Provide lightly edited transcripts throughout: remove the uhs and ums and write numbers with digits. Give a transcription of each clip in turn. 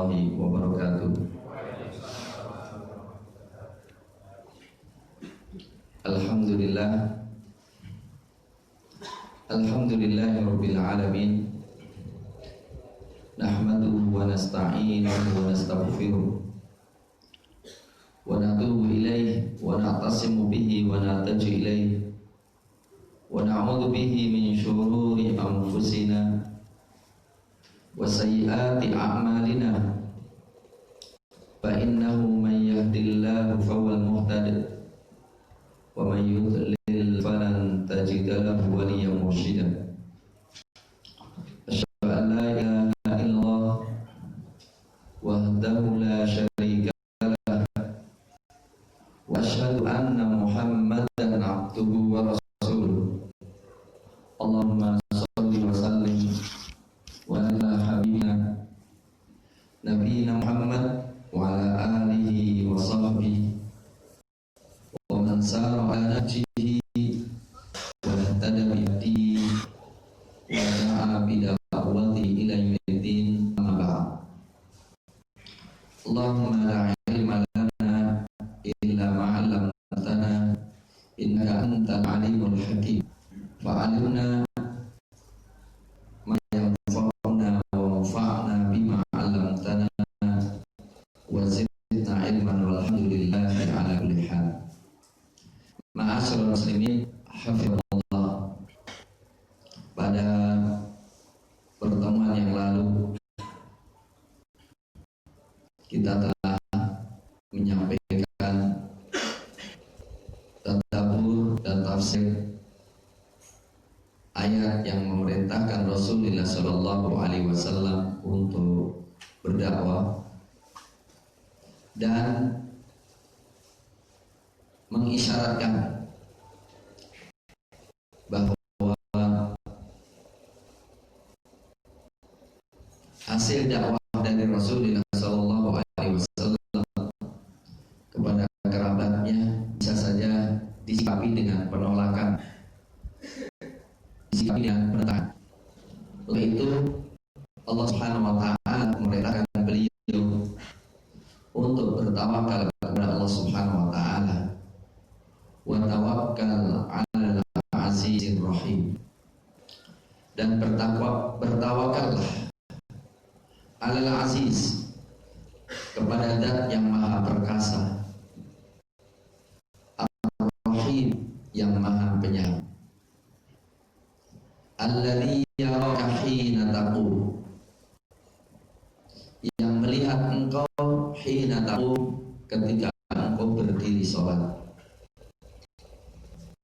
warahmatullahi wabarakatuh. Alhamdulillahirabbil alamin. Nahmaduhu wa nasta'inuhu wa nastaghfiruh wa natubu ilaihi wa na'tasimu bihi wa nahtaji ilaihi wa na'udzu bihi min syururi anfusina wa sayyiati a'malina. Fa innahu man yahdihillahu fawal muhtadi wa man yudlil falan tajida lahu waliyyan mursyida. Asyhadu an la ilaha illallah wahdahu la syarika lah wa asyhadu anna Muhammadan abduhu wa rasuluh. Allahumma shalli wa sallim wa ala habibina nabiyina Muhammad wa ala alihi wa sahbihi wa man sara ala nahjihi wa ihtada bi hadihi wa da'a bi da'watihi ila yaumiddin, amma ba'd. Allahumma la ilma lana illa ma 'allamtana innaka antal alimul hakim. Fa'alimna ma yanfa'una wa wanfa'na bima 'allamtana wa zidna ilman walhamdulillahi ala kulli hal. Ma'asyiral muslimin, hafizallah. Pada pertemuan yang lalu kita telah menyampaikan tadabbur dan tafsir ayat yang memerintahkan Rasulullah SAW untuk berdakwah dan mengisyaratkan bahwa hasil dakwah dari Rasulullah SAW kepada kerabatnya bisa saja disikapi dengan penolakan, disikapi dengan penentangan. Oleh itu Allah Subhanahu wa taala memerintahkan beliau untuk bertawakal kepada Allah Subhanahu wa taala. Wa tawakkal 'alal azizir rahim. Dan bertawakallah 'alal aziz, kepada Zat yang Maha Perkasa, Ar-Rahim, yang Maha Penyayang. Alladzi yaraka hina taqum, yang melihat engkau hina taqum, ketika engkau berdiri salat.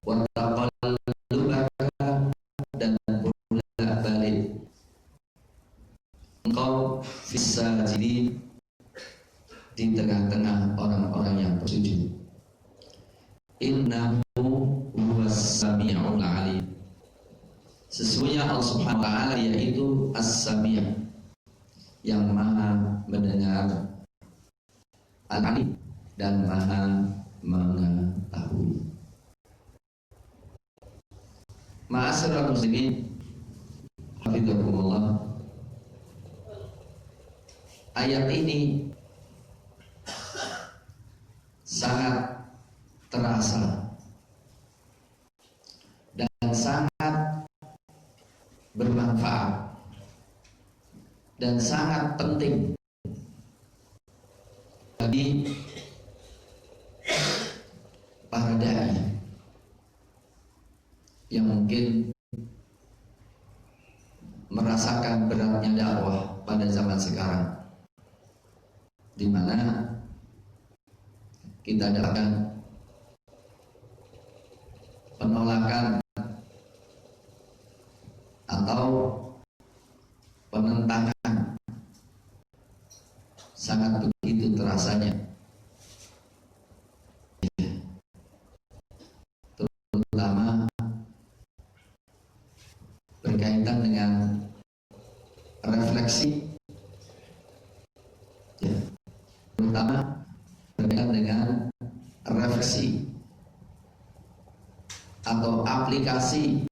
Wa taqallubaka, dan bolak-balik engkau fis sajidin, di tengah-tengah orang-orang yang bersujud. Innahu huwas sami'ul alim. Sesungguhnya Allah Subhanahu wa taala yaitu As-Sami', yang Maha mendengar, Al-Alim, dan Maha mengetahui. Ma'asyiral muslimin, hafizakumullah. Ayat ini sangat terasa dan sangat bermanfaat dan sangat penting bagi para dai yang mungkin merasakan beratnya dakwah pada zaman sekarang, di mana kita dapatkan penolakan atau penentangan sangat begitu terasanya, terutama berkaitan dengan refleksi, ya, terutama berkaitan dengan refleksi atau aplikasi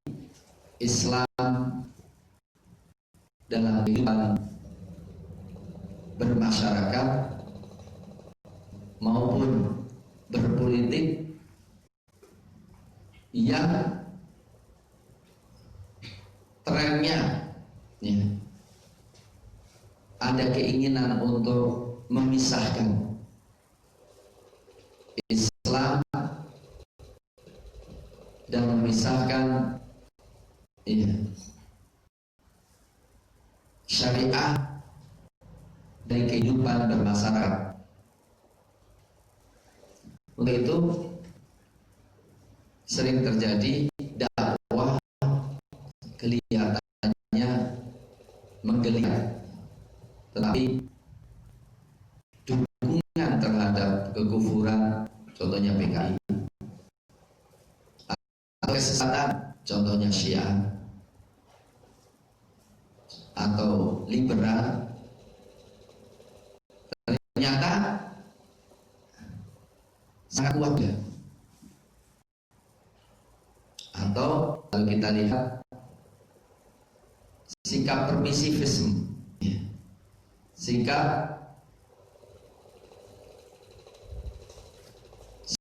Islam dalam kehidupan bermasyarakat maupun berpolitik yang trennya ya, ada keinginan untuk memisahkan Islam dan memisahkan ya, syariah dari kehidupan bermasyarakat. Untuk itu sering terjadi dakwah kelihatannya menggeliat, tetapi dukungan terhadap kekufuran, contohnya PKI, atau kesesatan, contohnya Syiah, atau liberal, ternyata sangat kuat ya. Atau kalau kita lihat sikap permisivisme, sikap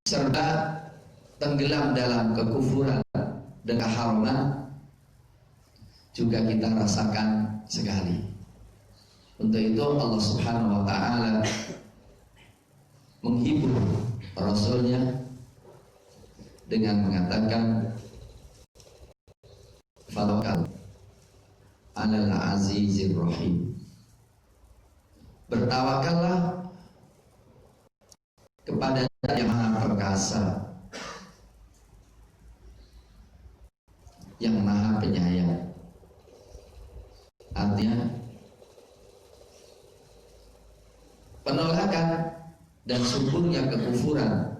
serta tenggelam dalam kekufuran dan keharaman juga kita rasakan sekali. Untuk itu Allah Subhanahu wa ta'ala menghibur Rasulnya dengan mengatakan Fatawakkal 'alal 'azizir rahim. Bertawakallah kepada yang maha perkasa, yang maha penyayang. Artinya penolakan dan suburnya kekufuran,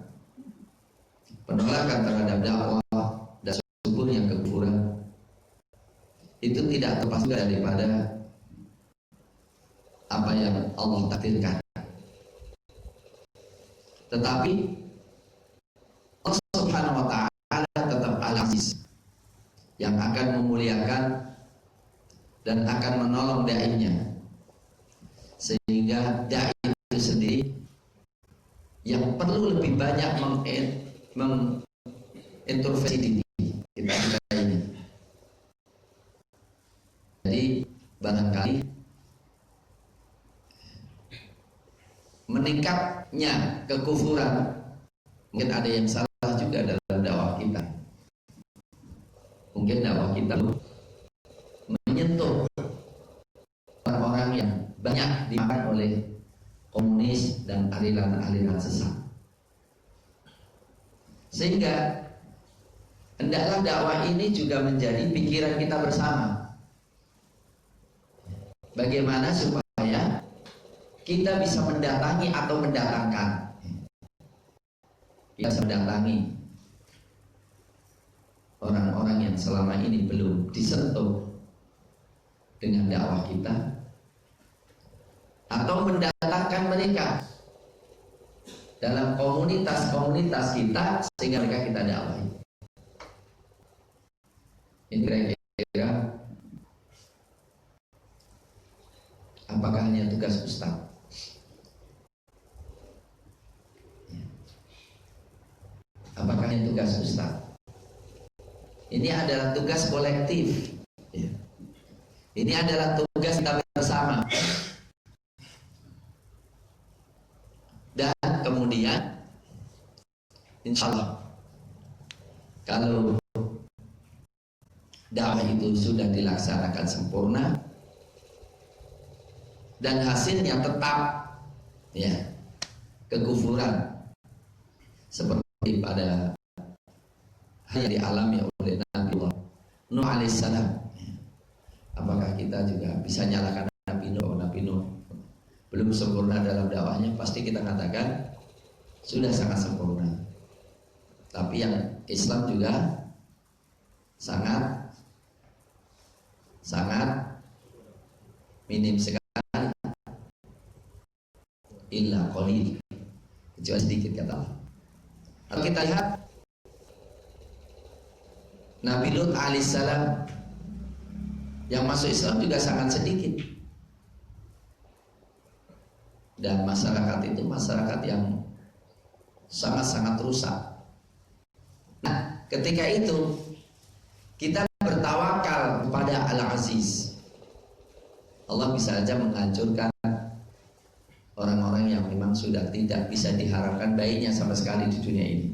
penolakan terhadap dakwah dan suburnya kekufuran itu tidak terlepas daripada apa yang Allah takdirkan. Tetapi Allah Subhanahu wa ta'ala tetap Al-Aziz, yang akan memuliakan dan akan menolong da'inya, sehingga da'i itu sendiri yang perlu lebih banyak mengintervensi diri kita ini. Jadi barangkali meningkatnya kekufuran, mungkin ada yang salah juga dalam dakwah kita. Mungkin dakwah kita menyentuh orang-orang yang banyak dimakan oleh komunis dan aliran-aliran sesat, sehingga hendaklah dakwah ini juga menjadi pikiran kita bersama. Bagaimana supaya kita bisa mendatangi atau mendatangkan, kita bisa mendatangi orang-orang yang selama ini belum disentuh dengan dakwah kita, atau mendatangkan mereka dalam komunitas-komunitas kita sehingga mereka kita dakwahi. Ini kira-kira apakah hanya tugas Ustaz? Apakah hanya tugas Ustaz? Ini adalah tugas kolektif. Ini adalah tugas kita bersama. Dan kemudian insya Allah kalau dakwah itu sudah dilaksanakan sempurna dan hasilnya tetap ya kekufuran seperti pada hal yang dialami oleh Nabi Nuh alaihissalam, apakah kita juga bisa nyalakan Nabi Nuh belum sempurna dalam dakwahnya? Pasti kita katakan sudah sangat sempurna. Tapi yang Islam juga sangat minim sekali, illa qalil, kecuali sedikit kata Allah. Kalau kita lihat Nabi Lut alaihissalam yang masuk Islam juga sangat sedikit. Dan masyarakat itu masyarakat yang sangat-sangat rusak. Nah, ketika itu kita bertawakal kepada Al-Aziz, Allah bisa saja menghancurkan orang-orang yang memang sudah tidak bisa diharapkan baiknya sama sekali di dunia ini.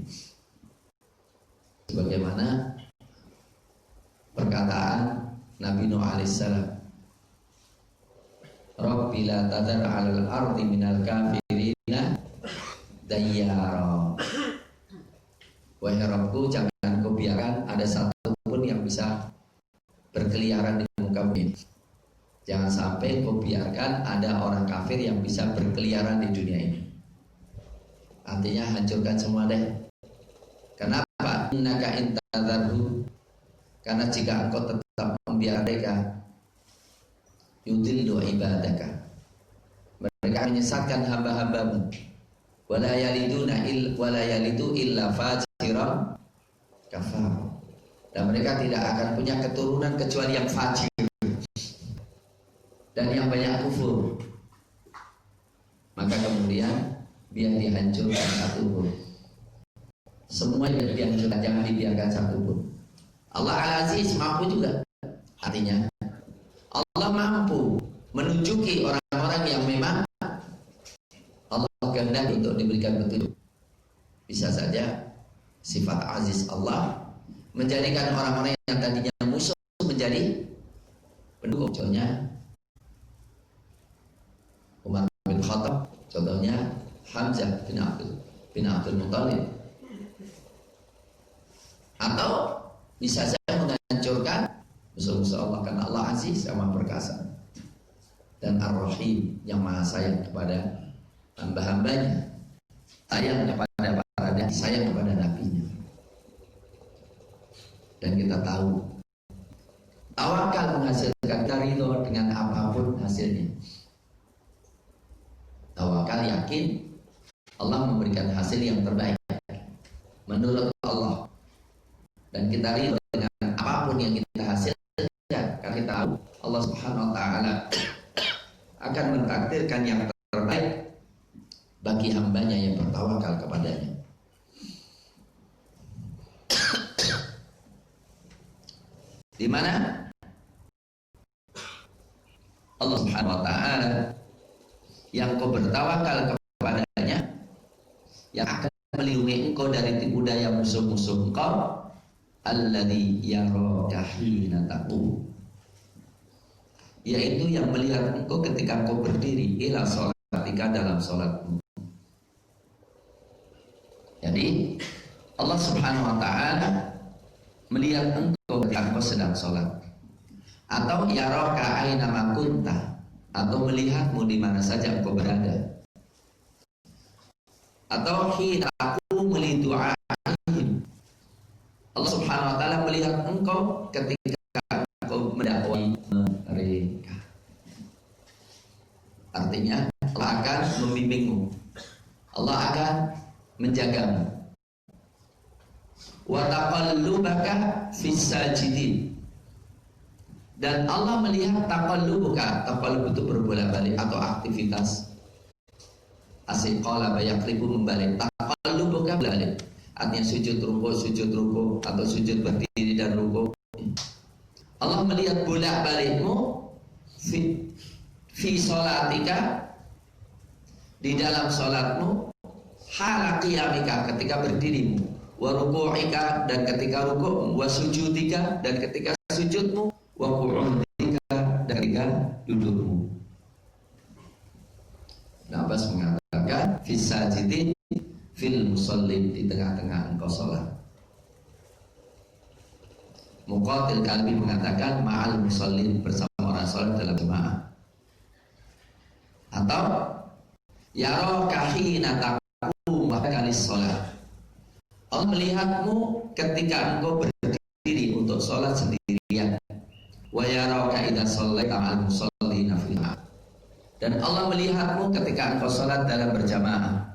Sebagaimana perkataan Nabi Nuh alaihissalam, Rabbi la tadar 'alal ardi minal kafirina dayyara. Wahai Rabbku, jangan kau biarkan ada satu pun yang bisa berkeliaran di muka bumi. Jangan sampai kau biarkan ada orang kafir yang bisa berkeliaran di dunia ini. Artinya hancurkan semua deh. Kenapa? Innaka intadzarhu, karena jika engkau tetap membiarkan mereka, yudillu ibadaka, mereka menyesatkan hamba-hambamu, wala yalidu illa fajiran kafar, dan mereka tidak akan punya keturunan kecuali yang fajir dan yang banyak kufur. Maka kemudian biar dihancurkan satu pun, semua yang dihancurkan, jangan dibiarkan satu pun. Allah Al-Aziz mampu juga, artinya Allah mampu menunjuki orang-orang yang memang Allah kehendaki untuk diberikan petunjuk. Bisa saja sifat aziz Allah menjadikan orang-orang yang tadinya musuh menjadi pendukung. Contohnya Umar bin Khattab, contohnya Hamzah bin Abdul Muthalib. Atau bisa saja menghancurkan musuh-musuh Allah, karena Allah aziz yang maha perkasa dan ar-rahim yang maha sayang kepada hamba-hambanya, sayang kepada para nabi, sayang kepada nabinya. Dan kita tahu tawakal menghasilkan ridho dengan apapun hasilnya. Tawakal yakin Allah memberikan hasil yang terbaik menurut Allah, dan kita ridho dengan apapun yang kita hasilkan, karena kita tahu Allah Subhanahu wa taala akan mentakdirkan yang terbaik bagi hambanya yang bertawakal kepadanya. Di mana Allah Subhanahu wa taala yang kau bertawakal kepadanya, yang akan melindungi engkau dari tipu daya musuh-musuh engkau, alladzi yaraka hina taqum, yaitu yang melihat engkau ketika engkau berdiri ila sholatika, dalam sholatmu. Jadi Allah Subhanahu wa taala melihat engkau ketika engkau sedang sholat, atau yaraka aina ma kunta, atau melihatmu di mana saja engkau berada, atau hina taqum li du'aihim, Allah Subhanahu wa taala melihat engkau ketika engkau mendakwai mereka. Artinya Allah akan membimbingmu, Allah akan menjagamu. Wa taqallubaka fis sajidin, dan Allah melihat taqallubuka, taqallub itu berbolak-balik atau aktivitas. Asiqala bayaqlibu, membalik. Taqallubuka balik, artinya sujud ruku atau sujud berdiri dan ruku. Allah melihat bolak-balikmu fi sholatika, di dalam sholatmu, hala qiyamika, ketika berdirimu, wa ruku'ika, dan ketika ruku', wa sujudika, dan ketika sujudmu, wa qu'udika, dan ketika dudukmu. Nabas mengatakan fi sajidin fil musallin, di tengah-tengah engkau sholat. Muqatil Kalbi mengatakan ma'al musallin, bersama orang sholat dalam jemaah. Atau yaraka hina taqum wa kalis sholat, Allah melihatmu ketika engkau berdiri untuk sholat sendirian. Wa yaraka idza shallaita ma'al musallina fil jamaah, dan Allah melihatmu ketika engkau sholat dalam berjamaah.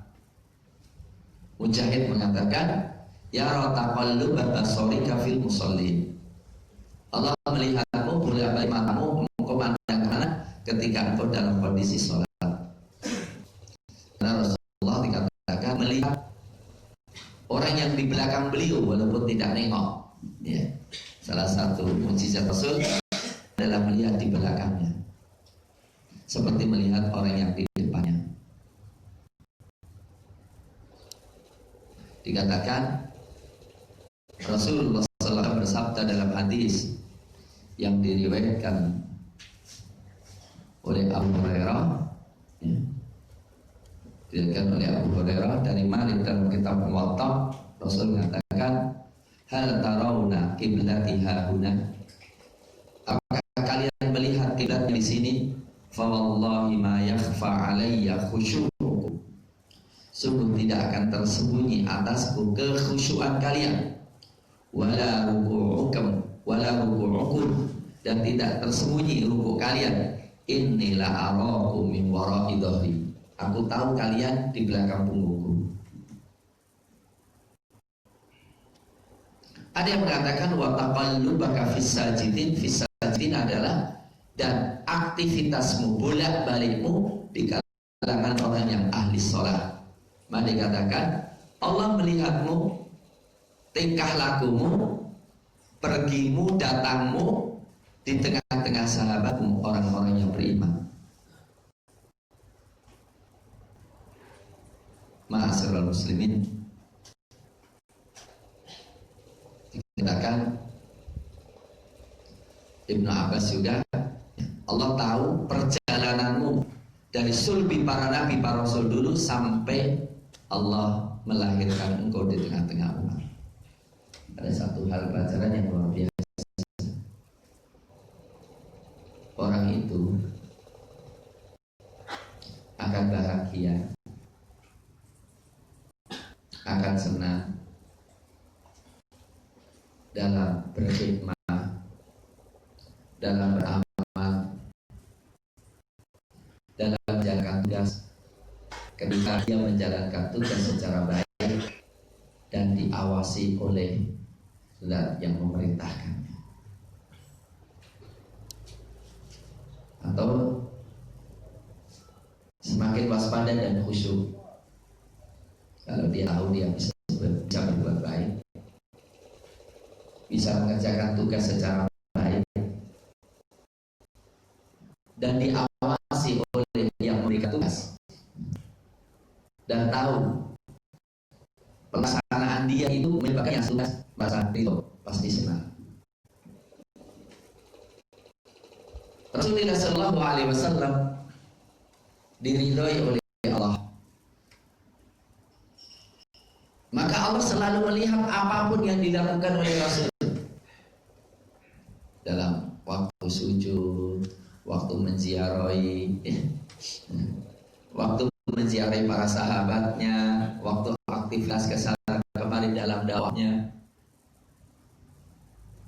Mujahid mengatakan yara taqalluba basarika fil musallin, Allah melihatmu bolak-balik matamu, engkau pandang kemana ketika engkau dalam kondisi sholat. yang di belakang beliau walaupun tidak nengok. Ya. Salah satu mukjizat Rasul adalah melihat di belakangnya, seperti melihat orang yang di depannya. Dikatakan Rasulullah SAW bersabda dalam hadis yang diriwayatkan oleh Abu Hurairah, ya, diriwayatkan oleh Abu Hurairah dari Malik dalam kitab Muwatta. Rasul mengatakan, hal tarawna qiblati hahuna, apakah kalian melihat kiblat di sini? Fa wallahi ma yakhfa alayya khusyu'ukum, sungguh tidak akan tersembunyi atasku kekhusyuan kalian, wala ruku'ukum, dan tidak tersembunyi rukuk kalian. Inilah arakum min wara'i dhahri, aku tahu kalian di belakang punggungku. Ada yang mengatakan wa taqallubaka fis sajidin adalah dan aktivitasmu bolak-balikmu di kalangan orang yang ahli sholat. Maka dikatakan Allah melihatmu, tingkah lakumu, pergimu, datangmu di tengah-tengah sahabatmu, orang-orang yang beriman. Ma'asyiral muslimin, dikatakan Ibnu Abbas juga, Allah tahu perjalananmu dari sulbi para nabi, para rasul dulu sampai Allah melahirkan engkau di tengah-tengah umat. Ada satu hal pelajaran yang luar biasa. Orang itu akan bahagia, akan senang dalam berkhidmat, dalam beramal, dalam menjalankan tugas, ketika dia menjalankan tugas secara baik dan diawasi oleh zat yang memerintahkannya. Atau semakin waspada dan khusyuk kalau dia tahu dia bisa berbuat baik, bisa mengerjakan tugas secara baik, dan diawasi oleh yang memberikan tugas, dan tahu pelaksanaan dia itu menyebabkan yang tugas masa itu pasti senang. Rasulullah SAW diridhoi oleh Allah, maka Allah selalu melihat apapun yang dilakukan oleh Rasul dalam waktu sujud, waktu menziarahi, waktu menziarahi para sahabatnya, waktu aktivitas kesana kemarin dalam dakwahnya,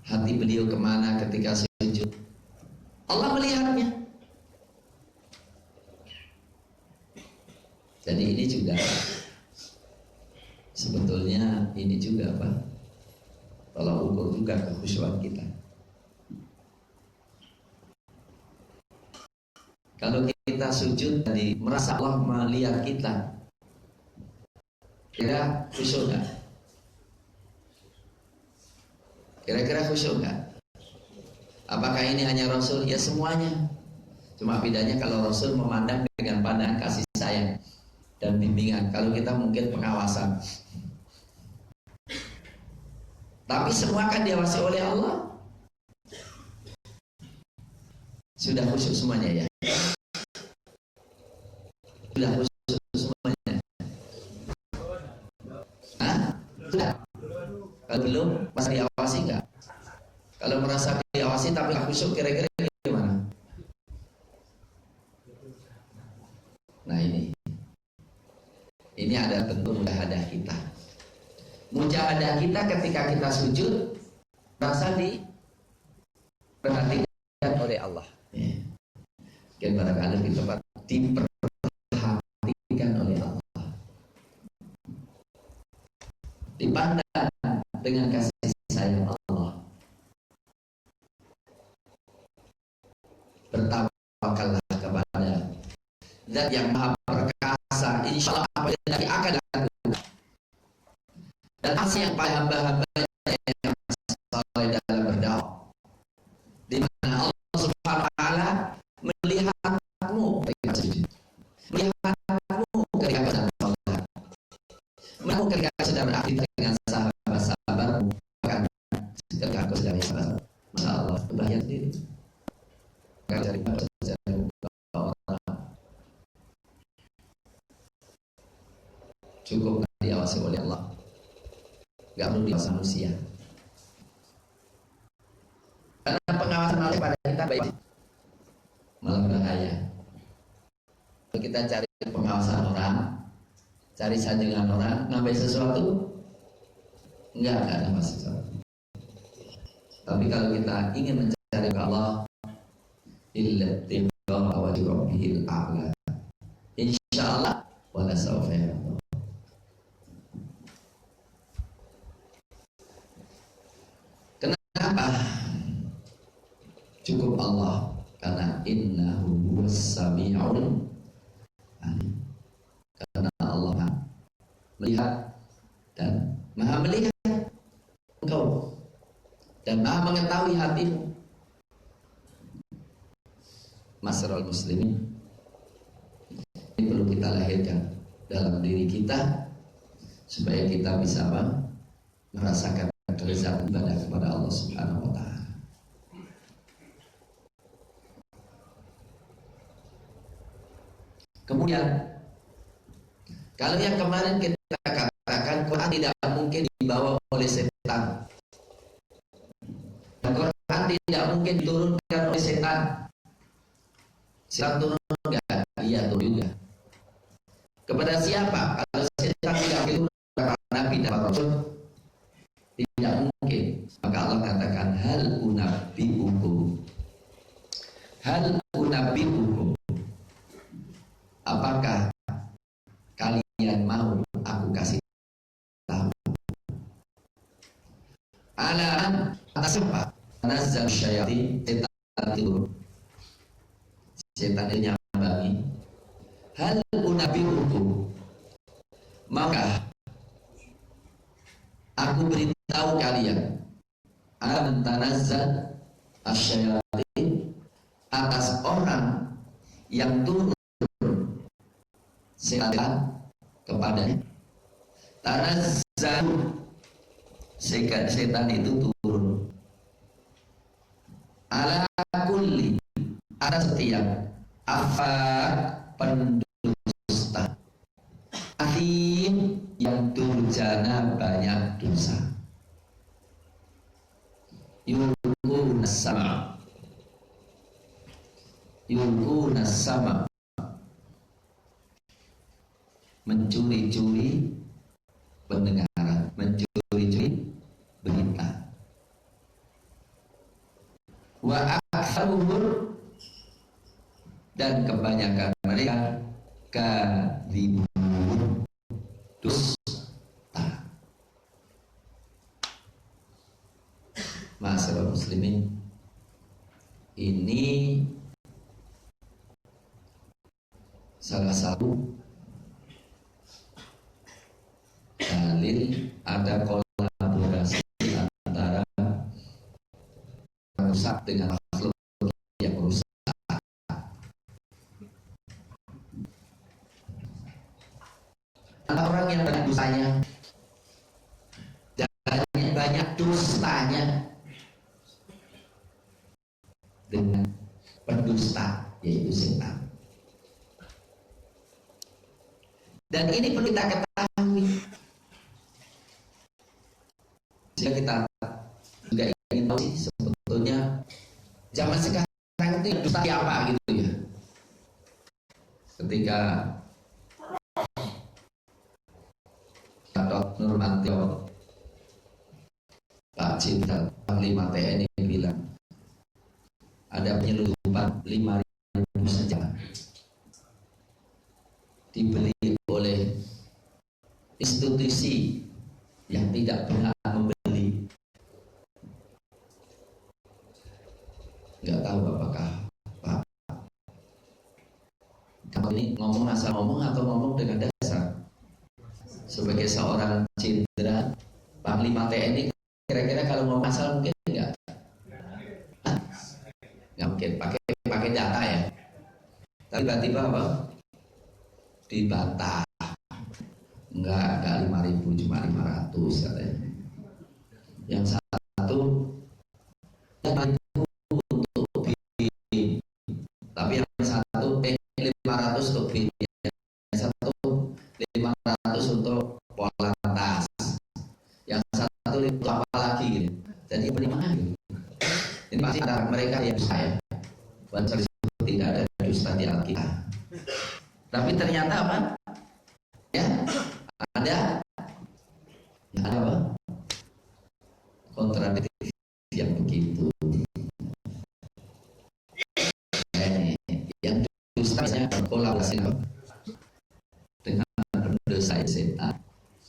hati beliau kemana ketika sujud, Allah melihatnya. Jadi ini juga sebetulnya ini juga apa? Kalau ukur juga kekhusyuan kita. Kalau kita sujud tadi merasa Allah melihat kita, kira khusyuk nggak? Kira-kira khusyuk nggak? Apakah ini hanya Rasul? Ya semuanya. Cuma bedanya kalau Rasul memandang dengan pandangan kasih sayang dan bimbingan. Kalau kita mungkin pengawasan. Tapi semua kan diawasi oleh Allah. Sudah khusyuk semuanya ya? Sudah khusyuk semuanya? Hah? Sudah? Kalau belum, masih diawasi nggak? Kalau merasa diawasi tapi khusyuk, kira-kira gimana? Nah ini ada bentuk mujahadah kita. Mujahadah kita ketika kita sujud merasa diperhatikan oleh Allah. Mungkin barangkali di tempat diperhatikan oleh Allah, dipandang dengan kasih sayang Allah. Bertawakallah kepada Zat yang maha perkasa, insya Allah apa yang akan lakukan. Dan ketika aku sedang ibadah, Masya Allah, kebahagiaan sendiri. Kalau cari orang cukup diawasi oleh Allah, nggak perlu diawasi manusia. Karena pengawasan Allah pada kita baik, malah berbahaya. Kalau kita cari pengawasan orang, cari sanjungan orang, ngambil sesuatu, enggak ada sesuatu. Tapi kalau kita ingin mencari Allah, illa tiqa'a wajhi rabbihil a'la, insyaallah wala sawfa yarda. Kenapa cukup Allah? Karena innahu huwas sami'ul alim. Karena Allah melihat dan maha melihat engkau dan maha mengetahui hatimu. Masyarul muslimin, ini perlu kita lahirkan dalam diri kita supaya kita bisa merasakan kelezatan ibadah kepada Allah Subhanahu wa taala. Kemudian kalau yang kemarin kita katakan Quran tidak mungkin dibawa oleh setan, Quran tidak mungkin diturunkan oleh setan. Setan turun enggak? Iya turun juga. Kepada siapa? Kalau setan tidak turun kepada Nabi dan para Rasul, tidak mungkin. Maka Allah katakan hal unabbi'ukum, apakah kalian mau aku kasih tahu? Ala atas apa? Nazzal syayatin, setan turun. Setan ini nyambangi. Hal unabbi'ukum, maukah aku beritahu kalian tanazzal asyayatin, atas orang yang turun setan kepadanya. Tanazzal, setan itu turun ala kulli, atas setiap afak pendusta, akhir yang durjana banyak dosa. Yulquna sama, mencuri-curi pendengaran, mencuri-curi berita. Wa aktsaruhum, dan kebanyakan mereka kadzibun, dusta. Masyaallah muslimin, ini salah satu dalil ada kolaborasi antara rusak dengan makhluk yang rusak. Ada orang yang banyak dosanya dan banyak dustanya dengan pendusta, yaitu setan. Dan ini perlu kita ketahui. Jika kita juga ingin tahu sih sebetulnya zaman sekarang itu dusta apa gitu ya. Ketika Gatot Nurmantio, Pak Jenderal Panglima TNI bilang ada penyelundupan 5.000 senjata dibeli oleh institusi yang tidak berhak membeli. Nggak tahu apakah Pak kamu ini ngomong asal ngomong atau ngomong dengan dasar. Sebagai seorang jenderal Panglima TNI, kira-kira kalau ngomong asal mungkin enggak? Nggak mungkin, pakai data ya. Tapi tiba-tiba apa? Dibantah. Enggak 5.000, cuma 500 katanya. Yang satu untuk B, tapi yang satu 500 untuk B, yang satu 500 untuk pola tas, yang satu untuk apa lagi gitu. Jadi bagaimana gitu? Ini pasti antara mereka yang saya tidak ada dusta di Alkitab. Tapi ternyata apa? Ya, ada apa? Kontradiktif yang begitu. Yang dustanya berkolaborasi dengan pendosa setan.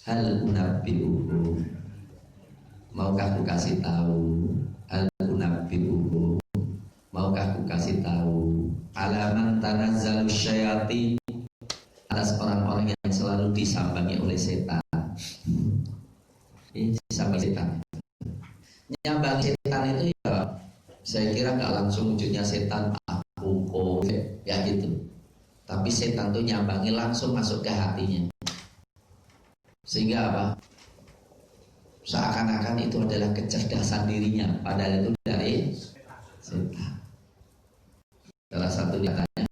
Hal unabbi'uhum, maukah aku kasih tahu? Hal unabbi'uhum, maukah aku kasih tahu? Alaman tanazzalu syayatin, atas orang-orang yang selalu disambangi oleh setan. Ini disambangi setan. Nyambangi setan itu ya, saya kira nggak langsung wujudnya setan aku ya gitu. Tapi setan itu nyambangi langsung masuk ke hatinya. Sehingga apa? Seakan-akan itu adalah kecerdasan dirinya, padahal itu dari setan. Salah satu katanya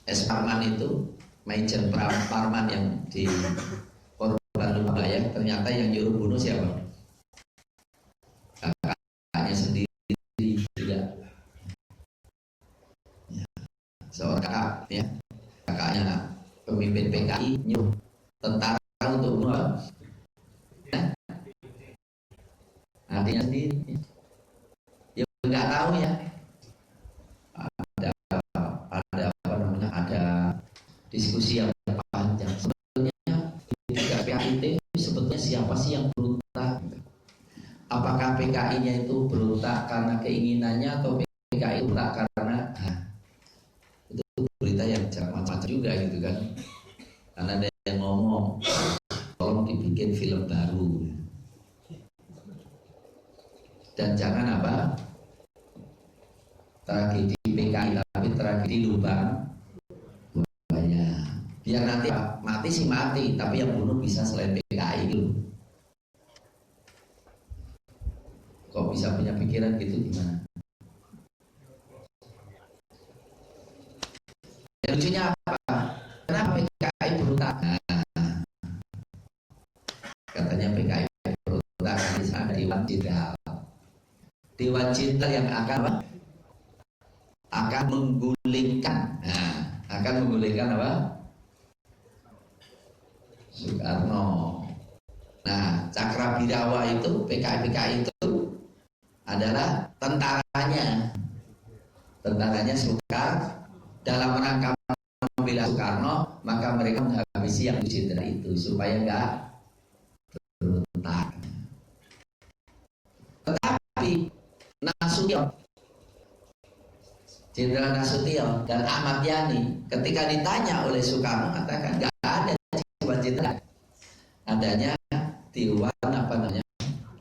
S. Parman itu, Major Parman yang di korban Lubaya, ternyata yang nyuruh bunuh siapa? Kakaknya sendiri juga. Ya. Seorang kakak, ya, kakaknya pemimpin PKI nyuruh tentara untuk bunuh. Ya. Adiknya sendiri. Ya nggak tahu ya. Ada diskusi yang panjang. Sebetulnya di PKI sebetulnya siapa sih yang berontak? Apakah PKI-nya itu berontak karena keinginannya atau PKI berontak karena itu berita yang macam-macam juga gitu kan? Karena ada yang ngomong tolong dibikin film baru dan jangan apa tragedi PKI tapi tragedi lubang banyak. Biar nanti mati sih mati, tapi yang bunuh bisa selain PKI gitu. Kok bisa punya pikiran gitu gimana? Yang lucunya apa? Kenapa PKI berontak? Katanya PKI berontak di sana Dewan Jenderal. Dewan Jenderal yang akan menggulingkan. Akan menggulingkan apa? Soekarno. Nah, Cakrabirawa itu PKI itu adalah tentaranya Soekarno. Dalam rangka membela Soekarno, maka mereka menghabisi yang jenderal itu supaya enggak berontak. Tetapi Nasution, Jenderal Nasution dan Ahmad Yani ketika ditanya oleh Soekarno katakan enggak ada Dewan Jenderal. Adanya Dewan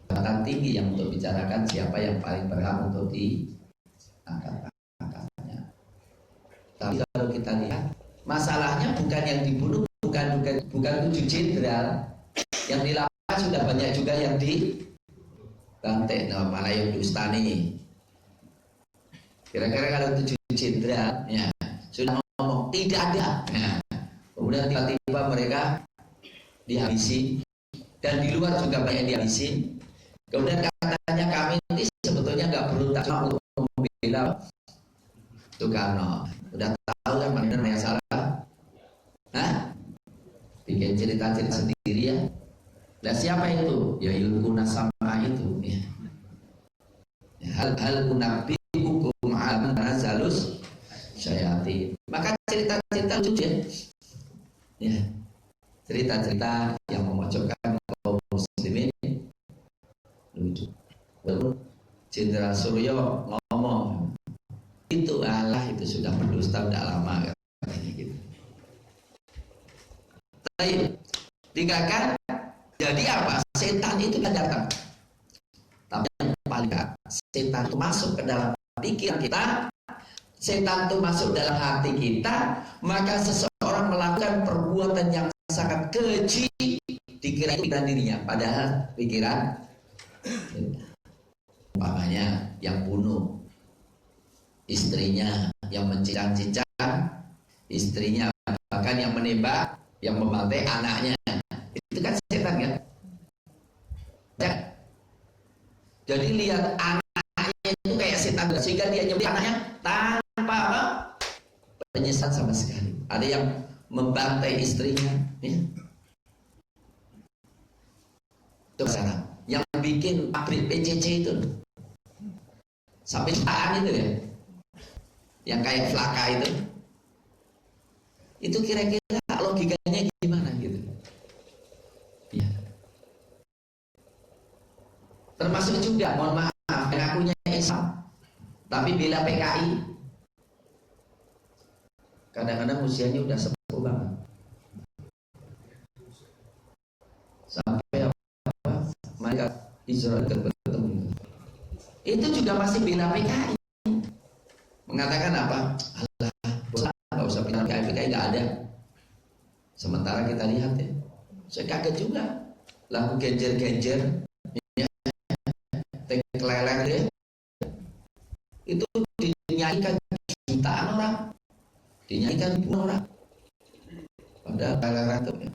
jabatan tinggi yang untuk bicarakan siapa yang paling berhak untuk diangkat-angkatnya. Tapi kalau kita lihat masalahnya bukan yang dibunuh, bukan 7 jenderal. Yang di lapangan sudah banyak juga yang dibantai. Nah, mana yang dustani? Kira-kira kalau 7 jenderal ya sudah ngomong tidak ada. Nah, kemudian tiba-tiba mereka dihabisi dan di luar juga banyak dihabisin. Kemudian katanya kami ini sebetulnya nggak berontak untuk membela Soekarno. Udah tahu kan mana yang salah? Bikin cerita-cerita sendiri ya. Dan siapa itu? Ya Yulkuna sama itu. Ya. Hal unabi hukum alam nazalus syaitin. Maka cerita-cerita lucu ya. Cerita-cerita yang memojokkan kaum muslimin lucu. Lalu Jenderal Suryo ngomong itu Allah itu sudah berdusta udah lama katanya gitu. Tapi dikatakan jadi apa? Setan itu kan datang. Tapi yang paling setan itu masuk ke dalam pikiran kita, setan itu masuk dalam hati kita, maka seseorang melakukan perbuatan yang sangat keji dikira pikiran dirinya, padahal pikiran anaknya yang bunuh, istrinya yang mencincang-cincang istrinya, bahkan yang menembak, yang membantai anaknya. Itu kan setan kan? Ya. Jadi lihat anaknya itu kayak setan, sehingga dia nyembelih anaknya tanpa penyesalan sama sekali. Ada yang membantai istrinya, ya. Itu sekarang yang bikin pabrik PCC itu sampai jutaan itu ya, yang kayak Flaka itu kira-kira logikanya gimana gitu ya. Termasuk juga, mohon maaf, mengakunya Islam tapi bela PKI, kadang-kadang usianya udah sepuh banget, sampai apa mereka Israel bertemu, itu juga masih bela PKI, mengatakan apa, alah bosan, nggak usah pindah PKI nggak ada. Sementara kita lihat ya, saya kaget juga, lagu genjer-genjer ya, keleleng ya, itu dinyanyikan jutaan orang, dinyanyikan ribuan orang, padahal keleleng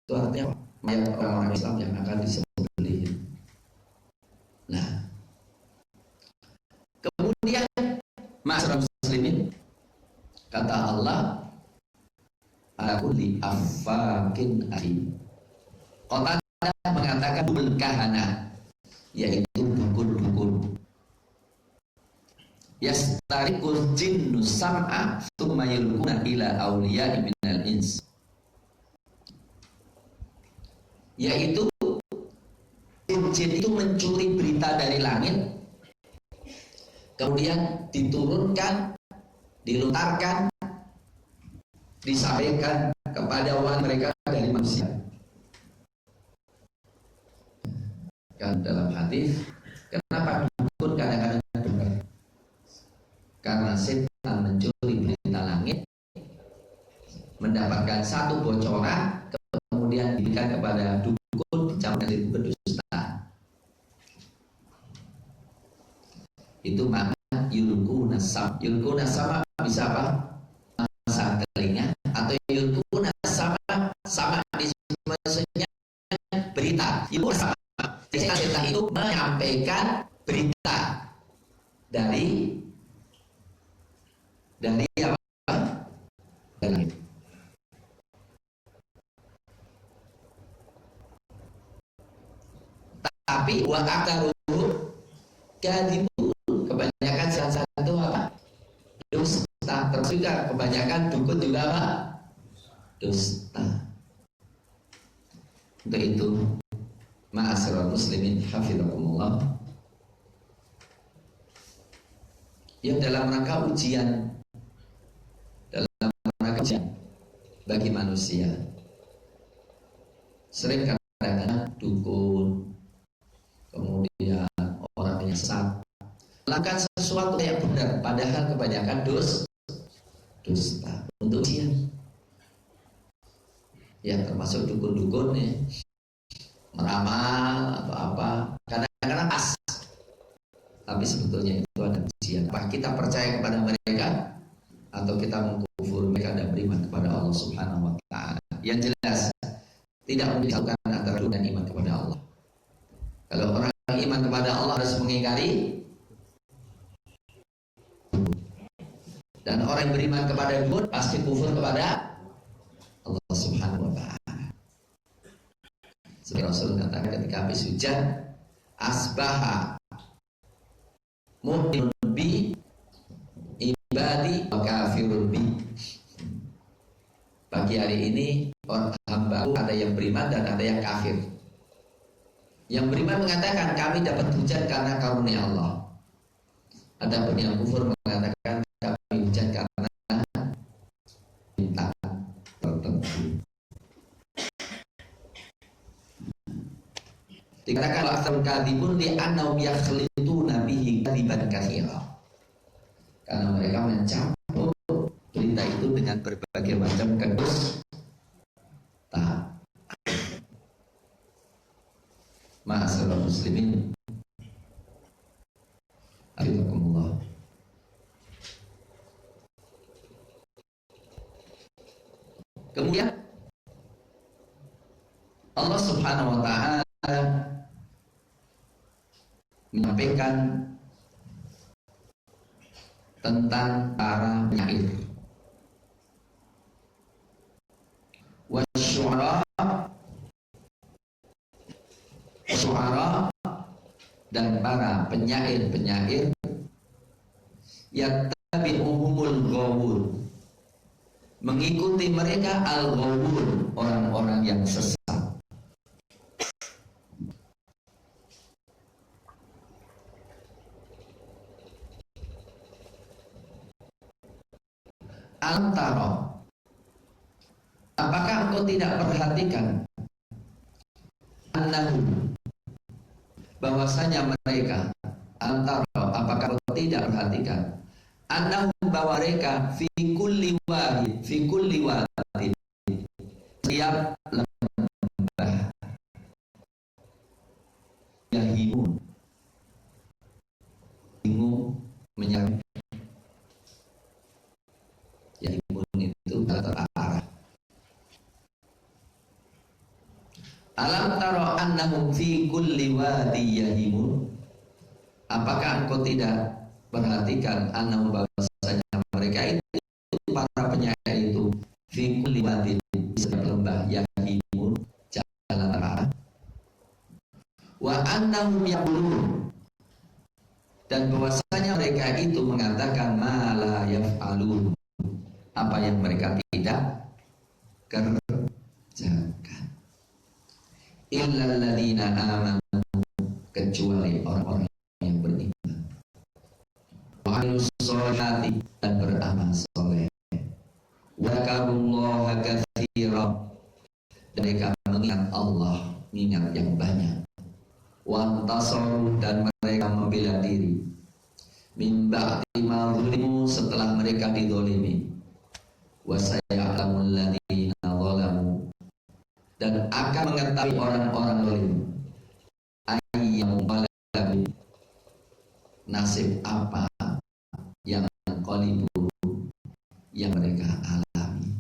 itu artinya mayat orang-orang Islam yang akan disembelih. Nah, kemudian ma'asyiral muslimin, kata Allah, ala kulli affakin athim. Qatadah mengatakan berkahana, yaitu dukun-dukun. Yastarikul jinnu sam'a thumma yulquna ila awliya'i minal ins. Yaitu jin itu mencuri berita dari langit, kemudian diturunkan, dilontarkan, disampaikan kepada orang mereka dari manusia. Kan dalam hadis, kenapa dukun kadang-kadang benar? Karena setan mencuri berita langit, mendapatkan satu bocoran, kemudian diberikan kepada dukun, dicampur dari berdusta. Itu makna yulquna sama. Yulquna sama bisa apa? Masa telinga, atau yulquna sama di maksudnya berita. Yulquna sama. Jadi setan itu menyampaikan berita dari apa? Dari tapi wa aktaruhu kadhibun, kebanyakan setan itu apa? Dusta. Terus juga kebanyakan dukun juga apa? Dusta. Untuk itu, ma'asyiral muslimin hafizakumullah, yang dalam rangka ujian, bagi manusia, sering kadang-kadang dukun, kemudian orang yang sesat melakukan sesuatu yang benar, padahal kebanyakan dusta untuk ujian. Ya, termasuk dukun-dukun ya, meramal atau apa, kadang-kadang pas, tapi sebetulnya itu ada ujian. Apakah kita percaya kepada mereka atau kita mengkufur mereka dan beriman kepada Allah Subhanahu wa ta'ala? Yang jelas tidak mungkin disatukan antara dukun dan iman kepada Allah. Kalau orang iman kepada Allah harus mengingkari, dan orang yang beriman kepada dukun pasti kufur kepada Allah Subhanahu wa ta'ala. Seperti Rasul katakan ketika habis hujan, asbaha mu'minun bi ibadi wa kafirun bi. Pagi hari ini orang hamba ada yang beriman dan ada yang kafir. Yang beriman mengatakan kami dapat hujan karena karunia Allah. Adapun yang kufur mengatakan kami hujan karena bintang tertentu. Dikatakan aktsarul kadzibun li annahum yakhlituna bihi kadziban katsira. Karena mereka mencampur berita itu dengan berbagai macam kedusta. Ma'asyiral muslimin Hafizakumullah. Kemudian Allah Subhanahu wa taala menyampaikan tentang para penyair. Wasyu'ara dan para penyair yattabi'uhumul ghawun, mengikuti mereka al-ghawun, orang-orang yang sesat. Antara, apakah engkau tidak perhatikan annahum, bahwasanya mereka, antara, apakah engkau tidak perhatikan annahum, bahwa mereka fi kulli wadi, setiap lembah, yahimun, bingung, menyerang. Yahimun itu terarah. Alam taro annahum fi kulli wadi yahimun, apakah engkau tidak perhatikan annahum, bahwasanya mereka itu, para penyair itu, fi kulli wadi, setiap lembah, yahimun, jalan terarah. Wa annahum yaqulun, dan bahwasanya mereka itu mengatakan ma la yaf'alun, apa yang mereka tidak kerjakan. Illal ladzina amanu, kecuali orang-orang yang beriman, wa amilus sholihati, dan beramal soleh, wa dzakarullaha katsiran, dan mereka mengingat Allah, mengingat yang banyak, wa antasaru, dan mereka membela diri, min ba'di ma zulimu, setelah mereka dizalimi, wa saya'lamul ladzina zalamu, dan akan mengetahui orang-orang zalim, ayyam qalbi, nasib apa yang qalibu, yang mereka alami.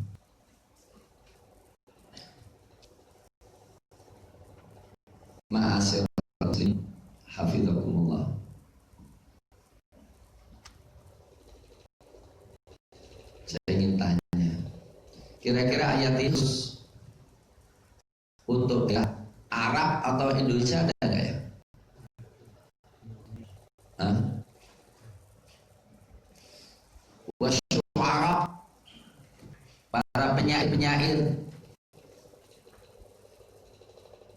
Ma'asyiral muslimin, hafizakumullah. Saya ingin tanya, kira-kira ayat itu untuk ya, Arab atau Indonesia ada nggak ya? Wasyu'ara, para penyair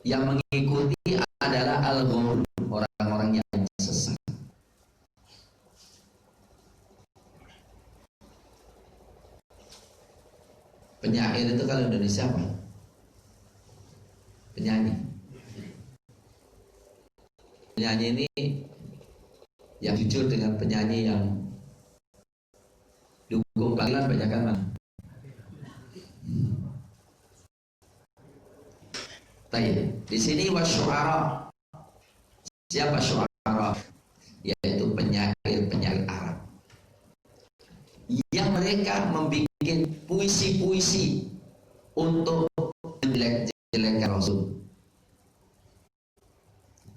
yang mengikuti adalah al-ghawun, orang-orang yang sesat. Penyair itu kalau Indonesia apa? Penyanyi. Penyanyi ini yang jujur dengan penyanyi yang dukung panggilan banyak kan? Di sini wasyu'ara, siapa syu'ara? Yaitu penyair Arab yang mereka membuat puisi-puisi untuk menjelek-jelekan Rasul.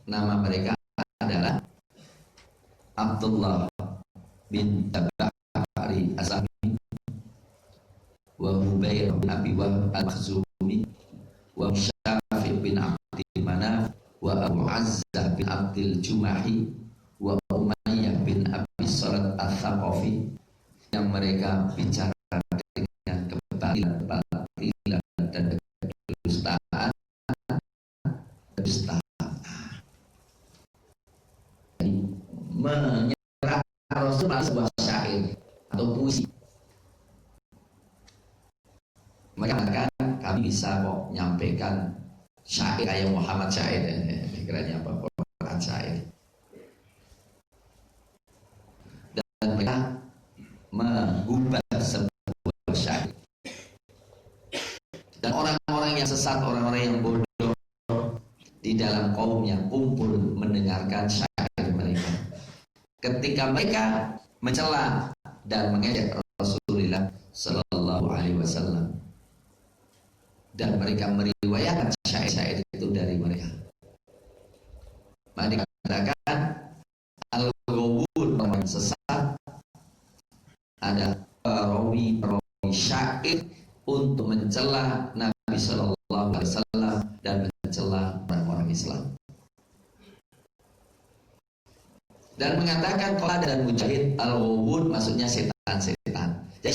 Nama mereka adalah Abdullah bin Tabari Asami, wa Hubayr bin Abi Wahb al-Makhzumi, wa Syafi' bin Abdil Manaf, wa Abu Azzah bin Abdil Jumahi, wa Umayyah bin Abi Salat al-Thaqafi, yang mereka bicara dengan kebatilan dan kedustaan. Menyerang Rasul adalah sebuah syair atau puisi. Mereka mengatakan kami bisa kok menyampaikan syair kayak Muhammad syair, pikirannya apa, Quran syair. Dan mereka mengubah sebuah syair. Dan orang-orang yang sesat, orang-orang yang bodoh di dalam kaum yang kumpul mendengarkan syair mereka, ketika mereka mencela dan mengejek Rasulullah Sallallahu Alaihi Wasallam, dan mereka meriwayatkan syair-syair itu dari mereka. Maka dikatakan al-ghawun, orang sesat, ada perawi syair untuk mencela Nabi Sallallahu Alaihi Wasallam dan mencela orang-orang Islam. Dan mengatakan Qala dan Mujahid, al-ghawun maksudnya setan-setan. Jadi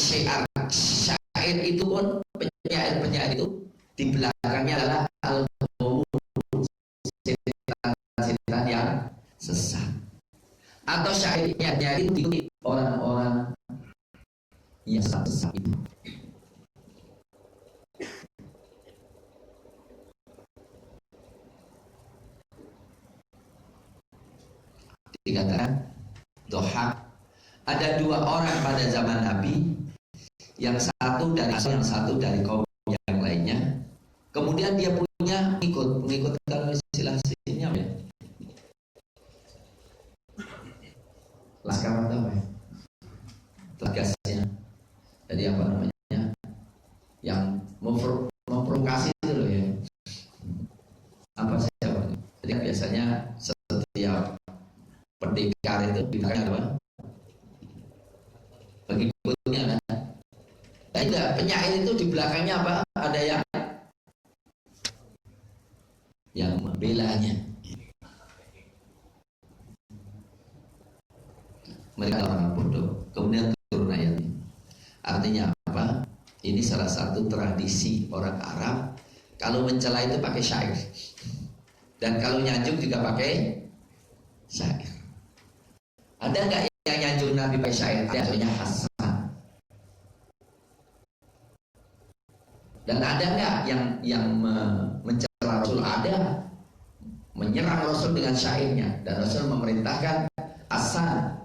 syair itu pun, penyair-penyair itu di belakangnya adalah al-ghawun, setan-setan yang sesat. Atau syairnya itu diikuti orang-orang yang sesat itu. Dikatakan Dohak, ada dua orang pada zaman Nabi, yang satu dari asal, yang satu dari kaum yang lainnya. Kemudian dia punya pengikut kalau istilah-istilahnya apa ya? Laskar atau apa ya? Tegasnya. Jadi apa namanya? Yang memprovokasi itu loh ya. Apa siapa? Jadi biasanya setiap pendekar itu bilangnya apa? Pengikutnya kan? Nah, enggak, penyair itu di belakangnya apa? Ada yang membelanya. Mereka orang bodoh. Kemudian turun ayat ini. Artinya apa? Ini salah satu tradisi orang Arab. Kalau mencela itu pakai syair, dan kalau nyanjung juga pakai syair. Ada nggak yang nyanjung Nabi pakai syair? Contohnya Hasan. Dan ada nggak yang mencela Rasul? Ada. Menyerang Rasul dengan syairnya, dan Rasul memerintahkan Hasan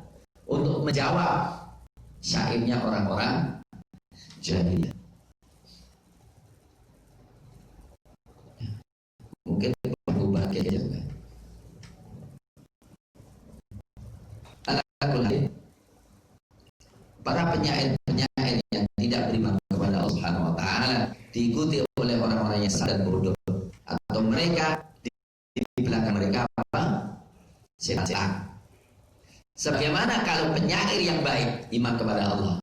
untuk menjawab syairnya orang-orang jahiliyah. Mungkin berubah juga. Para penyair-penyair yang tidak beriman kepada Allah Subhanahu wa taala diikuti oleh orang-orang yang sesat dan bodoh, atau mereka di belakang mereka apa? Setan. Sebagaimana kalau penyair yang baik iman kepada Allah,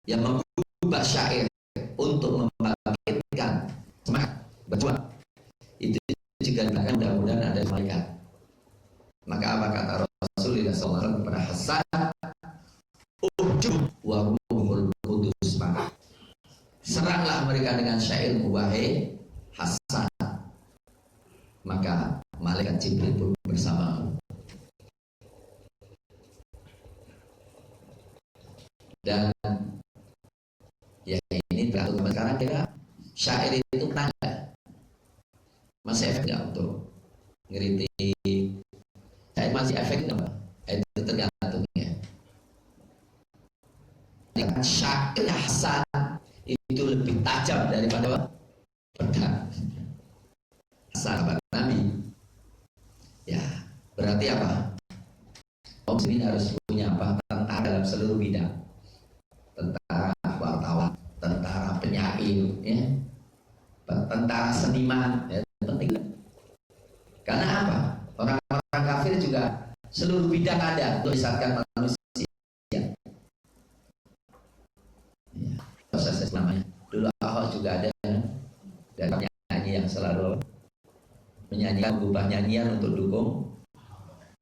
yang mengubah syair untuk membangkitkan semangat berjuang, itu juga dikatakan mudah-mudahan ada malaikat. Maka apa kata Rasulullah SAW kepada Hasan? Ujub wa ruhul qudus, seranglah mereka dengan syairmu wahai Hasan. Maka malaikat Jibril pun bersamamu. Dan ya ini tergantung sekarang kira syair itu pernah nggak? Masih efek nggak untuk ngeritik? Syair masih efek nggak? Itu tergantung ya. Syair Hasan itu lebih tajam daripada pedang sahabat Nabi. Ya berarti apa? Kaum muslimin harus punya apa? Tentara dalam seluruh bidang. Tentara wartawan, tentara penyair, ya, tentara seniman, ya, penting. Karena apa? Orang-orang kafir juga seluruh bidang ada untuk disesatkan manusia. Ya. Proses namanya. Dulu Ahok juga ada, dan penyanyi yang selalu menyanyikan, mengubah nyanyian untuk dukung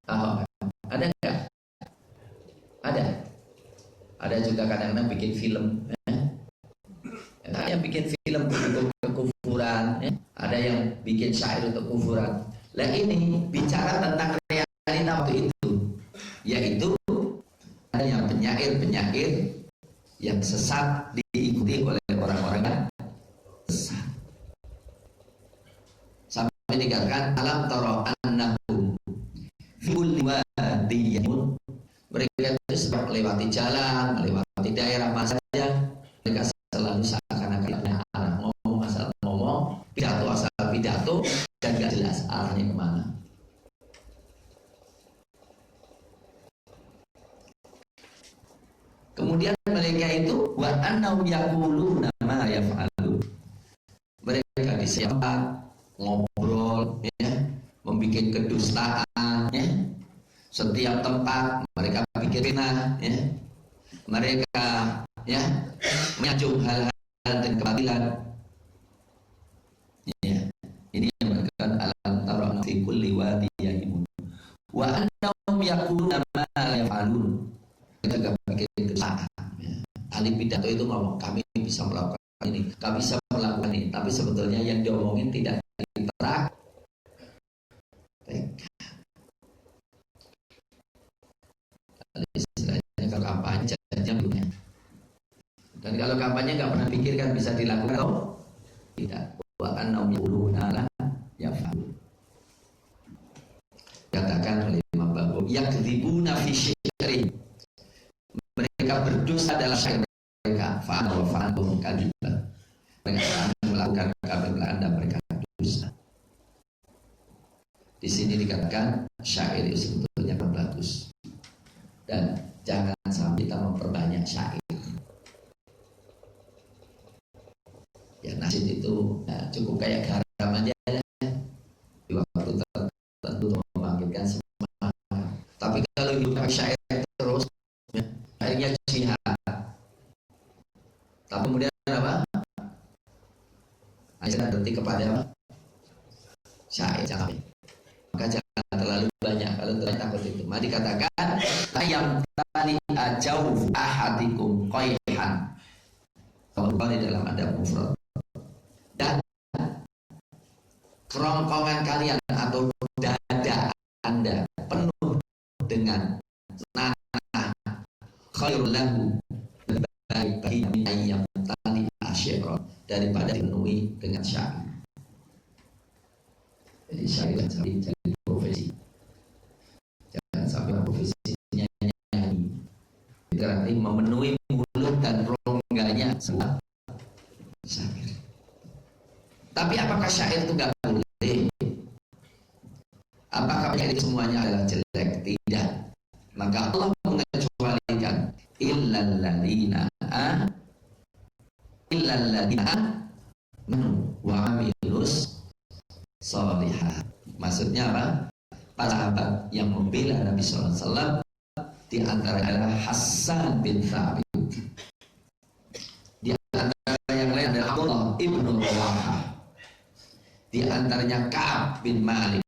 Ahok. Ada enggak? Ada. Ada juga kadang-kadang bikin film, ada yang bikin film untuk kekufuran, ada yang bikin syair untuk kufuran. Nah ini bicara tentang realita waktu itu, yaitu ada yang penyair-penyair yang sesat diikuti oleh orang-orang yang sesat. Sampai dikatakan alam taro annahum fi kulli wadiyyin, mereka itu setiap melewati jalan, melewati daerah mana saja, mereka selalu seakan-akan arah ngomong asal ngomong, pidato asal pidato, dan gak jelas arahnya kemana. Kemudian mereka itu wa annahum yaquluna ma yaf'alun. Mereka disiapa ngobrol ya, membuat kedustaan ya. Setiap tempat mereka bikin fitnah ya. Mereka ya menyanjung hal-hal dan kebatilan. Ya. Ini yang berkaitan alam tarana fi kulli wadi yahimun. Wa annahum yaquluna ma la yaf'alun. Mereka bikin kedustaan. Ya. Ahli pidato itu ngomong kami bisa melakukan ini, kami bisa melakukan ini, tapi sebetulnya yang diomongin tidak dipraktek. Istilahnya kalau kampanye janjinya punya. Dan kalau kampanye nggak pernah pikirkan bisa dilakukan atau tidak. Wa annahum yaquluna la yaf'alun. Katakan oleh Imam Baghawi, yakdzibuna fi syi'ri. Mereka berdusta dalam syair mereka. Fa'ana wa fa'anhum kadziban. Mereka melakukan kebenaran dan mereka dusta. Di sini dikatakan syair itu sebetulnya bagus. Dan jangan sampai kita memperbanyak syair. Ya nasyid itu ya, cukup kayak garam aja ya. Di waktu tertentu membangkitkan semangat. Tapi kalau hidup pakai syair terus, ya, syairnya jihad. Tapi kemudian apa? Akhirnya berhenti kepada apa? Syair jangan. Maka jangan terlalu banyak kalau ternyata itu. Maka dikatakan ayam tali ajau ahadikum qayhan. Kalau di dalam adab mufrad. Dan kerongkongan kalian atau dada Anda penuh dengan nanah khairul lahu, lebih baik bagi ayam tali asyirah daripada dipenuhi dengan syair. Jadi syair jangan sampai jadi profesi. Jangan sampai profesinya nyanyi. Berarti memenuhi mulut dan rongganya semua syair. Tapi apakah syair itu nggak boleh? Apakah syair itu semuanya adalah jelek? Tidak. Maka Allah mengecualikan illalladzina wa amilus sholihah. Maksudnya apa? Para sahabat yang membela Nabi SAW di antara adalah Hasan bin Thabit. Di antara yang lain adalah Abdullah ibnu Rawahah. Di antaranya Ka'ab bin Malik.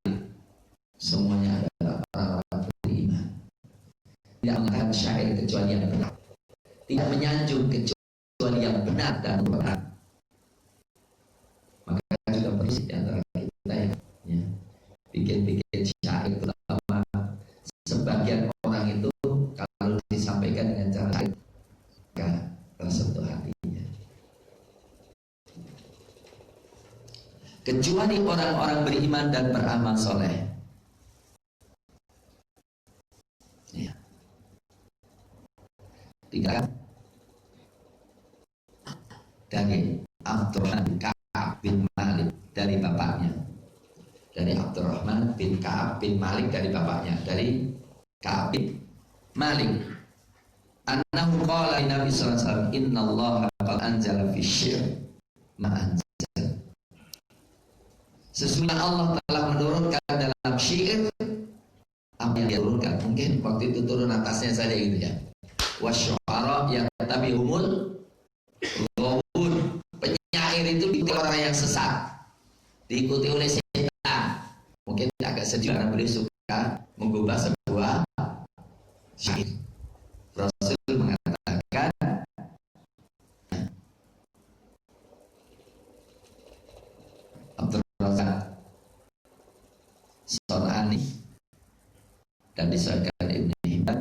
Semuanya adalah orang-orang beriman. Tidak mengatakan syair kecuali yang benar. Tidak menyanjung kecuali yang benar dan benar. Maka juga perlu di antara kita ya, bikin syair terutama sebagian orang itu kalau disampaikan dengan cara maka tersentuh hatinya. Kecuali orang-orang beriman dan beramal soleh. Ya. Tiga dari Abdurrahman bin Ka'ab bin Malik dari bapaknya. Dari Abdurrahman bin Ka'ab bin Malik dari bapaknya. Dari Ka'ab bin Malik. Annahu qala li Nabi sallallahu alaihi wasallam innallaha qad anzala fi syir ma anzal. Sesungguhnya Allah telah menurunkan dalam syair apa yang dia turunkan. Mungkin waktu itu turun atasnya saja gitu ya. Wasyu'ara yang tabi'umul ghawun. Penyair itu diikuti orang yang sesat, diikuti oleh setan. Mungkin agak sedih karena beliau suka menggubah sebuah syair. Rasul mengatakan Abdurrazak Son'ani dan disahkan Ibn Hibban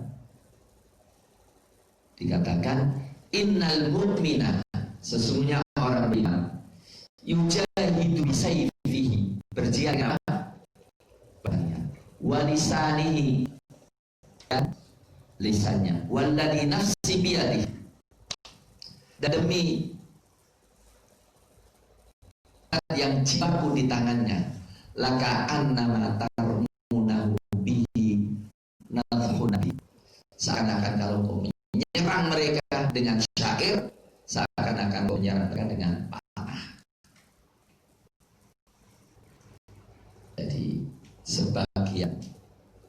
dikatakan innal mu'mina, sesungguhnya orang beriman yujahidu bisayfihi, berjihad dengan banyak, walisanihi, dan lisannya, walladhi nafsi biyadih, dan demi yang jiwaku di tangannya, laka annama tarmunahu bihi nadhhu nabi, seakan-akan kalau kau menyerang mereka dengan syair seakan-akan kau menyarankan dengan panah. Jadi sebagian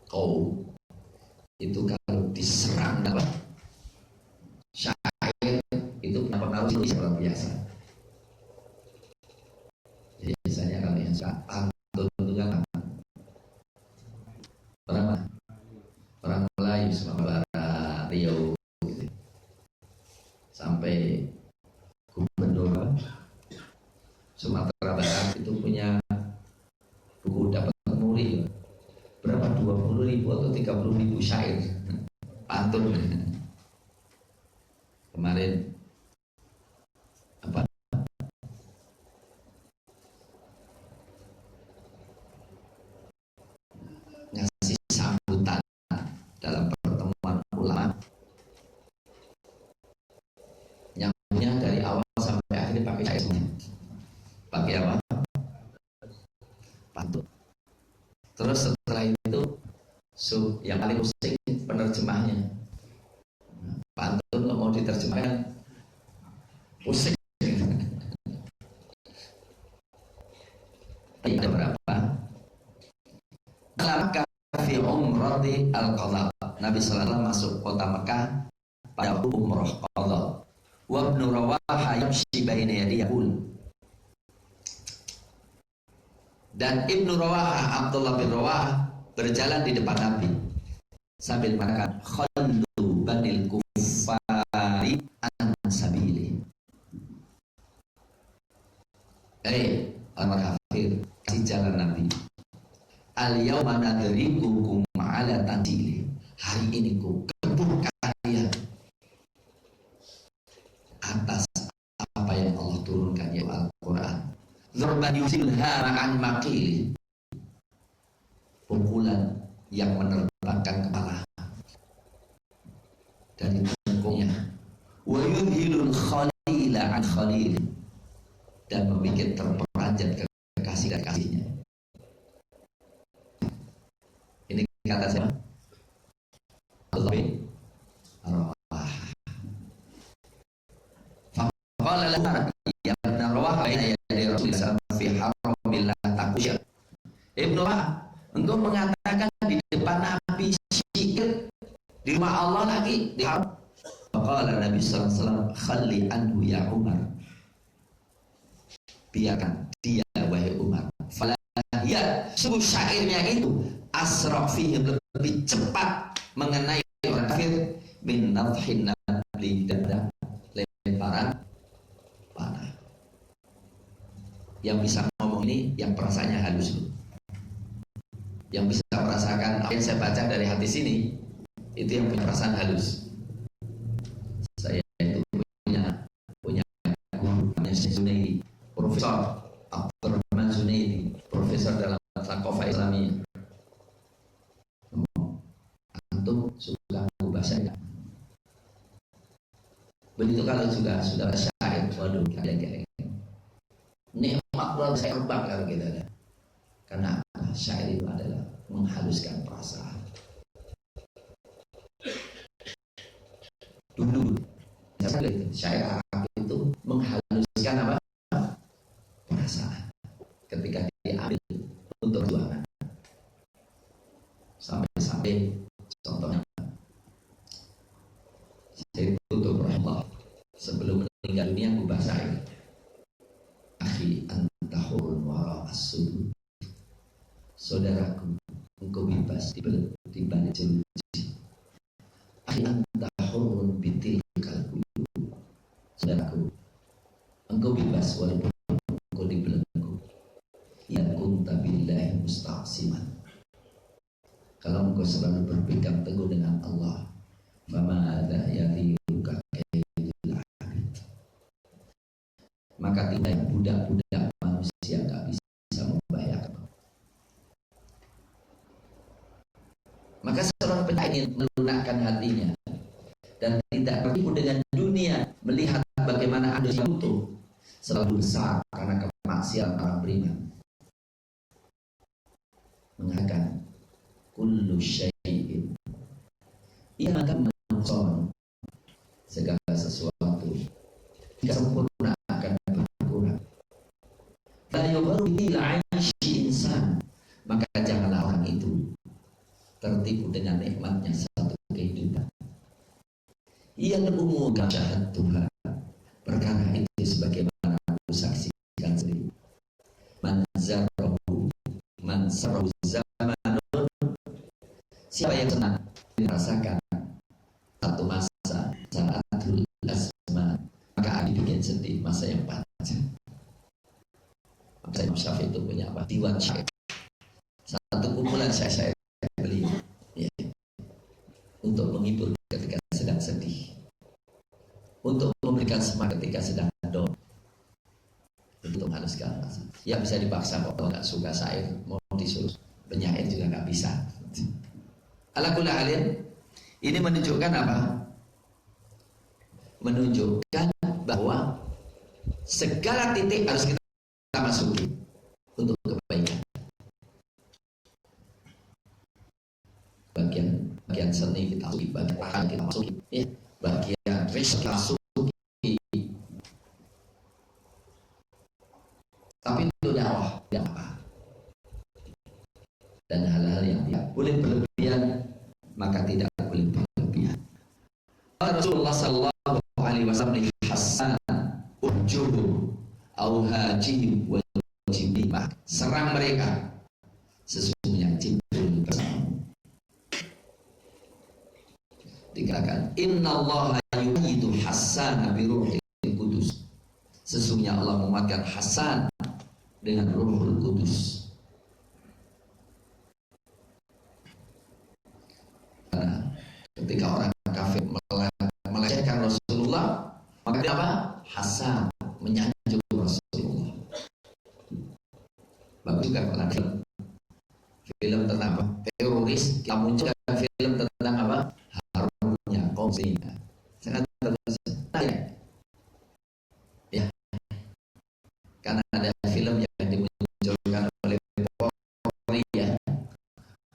kaum itu kalau diserang dalam syair itu punya pengaruh luar biasa. Jadi biasanya kalau yang suka pantun itu kan orang Melayu, Sumatera Barat, Riau gitu. Sampai gubernur Sumatera Barat itu punya buku dapat muri berapa, 20.000 atau 30.000 syair pantun. Kemarin apa ngasih sambutan dalam pertemuan ulama, nyambungnya dari awal sampai akhir pakai syair semuanya. Pakai apa? Pantun. Terus setelah itu yang paling pusing penerjemahnya. Pantun nggak mau diterjemahkan, pusing. Ada berapa? Dalam fi umrati al-qadha. Nabi sallallahu alaihi wasallam masuk kota Mekah pada umrah qadha. Wa ibnu Rawaha yamshi baina yadayhi. Dan Ibnu Rawaha, Abdullah bin Rawaha berjalan di depan Nabi sambil mengatakan khallu banil kuffari an sabili. Orang kafir, kasih jalan Nabi. Al yauma nadribukum ala tanzili. Hari ini ku gebuk kalian atas apa yang Allah turunkan, yaitu Al-Quran. Dzurban yusilha ma'an maqili. Pukulan yang menerbangkan kepala dari tengkuknya. Wa yudhilul khalila an khalil. Dan membuat terperanjat kekasih dari kasihnya. Ini kata siapa? Allah bin Rawah. Faqala lahu ya ibn Rawah baina yaday Rasulullah fi haramillah takusyir. Ibnu Rawah, engkau mengatakan di depan Nabi syair di rumah Allah lagi di haram. Faqala Nabi sallallahu alaihi wasallam khalli anhu ya Umar. Biarkan dia wahai Umar. Fala ya, sungguh syairnya itu asra fihi, lebih cepat mengenai orang kafir min nadhin nabli, dada lemparan panah. Yang bisa ngomong ini yang perasaannya halus, yang bisa merasakan apa yang saya baca dari hadis ini, itu yang punya perasaan halus. Saya itu punya guru namanya Zunaidi, Profesor Abdurrahman Zunaidi, profesor dalam Thaqafah Islamiyah. Antum suka bahasa ya? Begitu kalau juga sudah syair, waduh, kira-kira nikmat banget saya terbang kalau kita ada. Karena syair itu adalah menghaluskan perasaan. Dulu syair Arab itu menghaluskan apa? Perasaan. Ketika diambil untuk perjuangan. Sampai contohnya saya tutup Allah sebelum meninggal dunia, aku bahasa ini akhi antahurun wara as-sudud. Saudaraku, engkau bebas di balik jeruji. Akhi antahurun bitilkal qulub. Saudaraku, engkau bebas walaupun engkau dibelenggu. Ya kunta billahi musta'siman. Kalau engkau selalu berpegang teguh dengan Allah, famada yadhiruka kaidul abid, maka tidak budak-budak manusia tak bisa membahayakan. Maka seorang penyair ingin melunakkan hatinya dan tidak tertipu dengan dunia, melihat bagaimana ada yang butuh selalu besar karena kemaksiatan orang beriman. Mengatakan kullu syai'in ia akan menson, segala sesuatu jika sempurna akan berkurang. La yughru bil 'aishi insan, maka janganlah orang itu tertipu dengan nikmatnya satu kehidupan. Yang umum syahadat Tuhan, perkara itu sebagaimana aku saksikan sendiri. Man sarahu zamanun, siapa yang senang merasakan satu masa sa'atul azman, maka akan dibikin sedih masa yang panjang. Maka Imam Syafi'i itu punya apa? Diwan syair, satu kumpulan syair beliau ya, untuk menghibur ketika sedang sedih, untuk memberikan semangat ketika sedang down, untuk menghaluskan rasa. Ya bisa dipaksa, kalau nggak suka syair mau disuruh penyair juga nggak bisa. Ala kulli halin, ini menunjukkan apa? Menunjukkan bahwa segala titik harus kita masuki untuk kebaikan. Bagian seni kita masuki, bagian paham kita masuki, ya. Bagian risk kita masuki. Tapi itu dakwah yang apa? Dan hal-hal yang tidak boleh berlebihan, maka tidak boleh berlebihan. Rasulullah sallallahu alaihi wasallam Hasan ujuhu au hajihim wa jibril, serang mereka, sesungguhnya Jibril bersamamu. Dikatakan innallaha yu'ayyidu Hasan bi ruhil qudus, sesungguhnya Allah menguatkan Hasan dengan Ruhul Qudus. Karena ketika orang kafir melecehkan Rasulullah, maka dia apa? Hasan menyanjung Rasulullah. Bagus juga kalau film tentang apa? Teroris, kita munculkan film tentang apa? Harumnya kaum muslimin. Sangat bagus. Ya. Karena ada film yang dimunculkan oleh Polri, ya,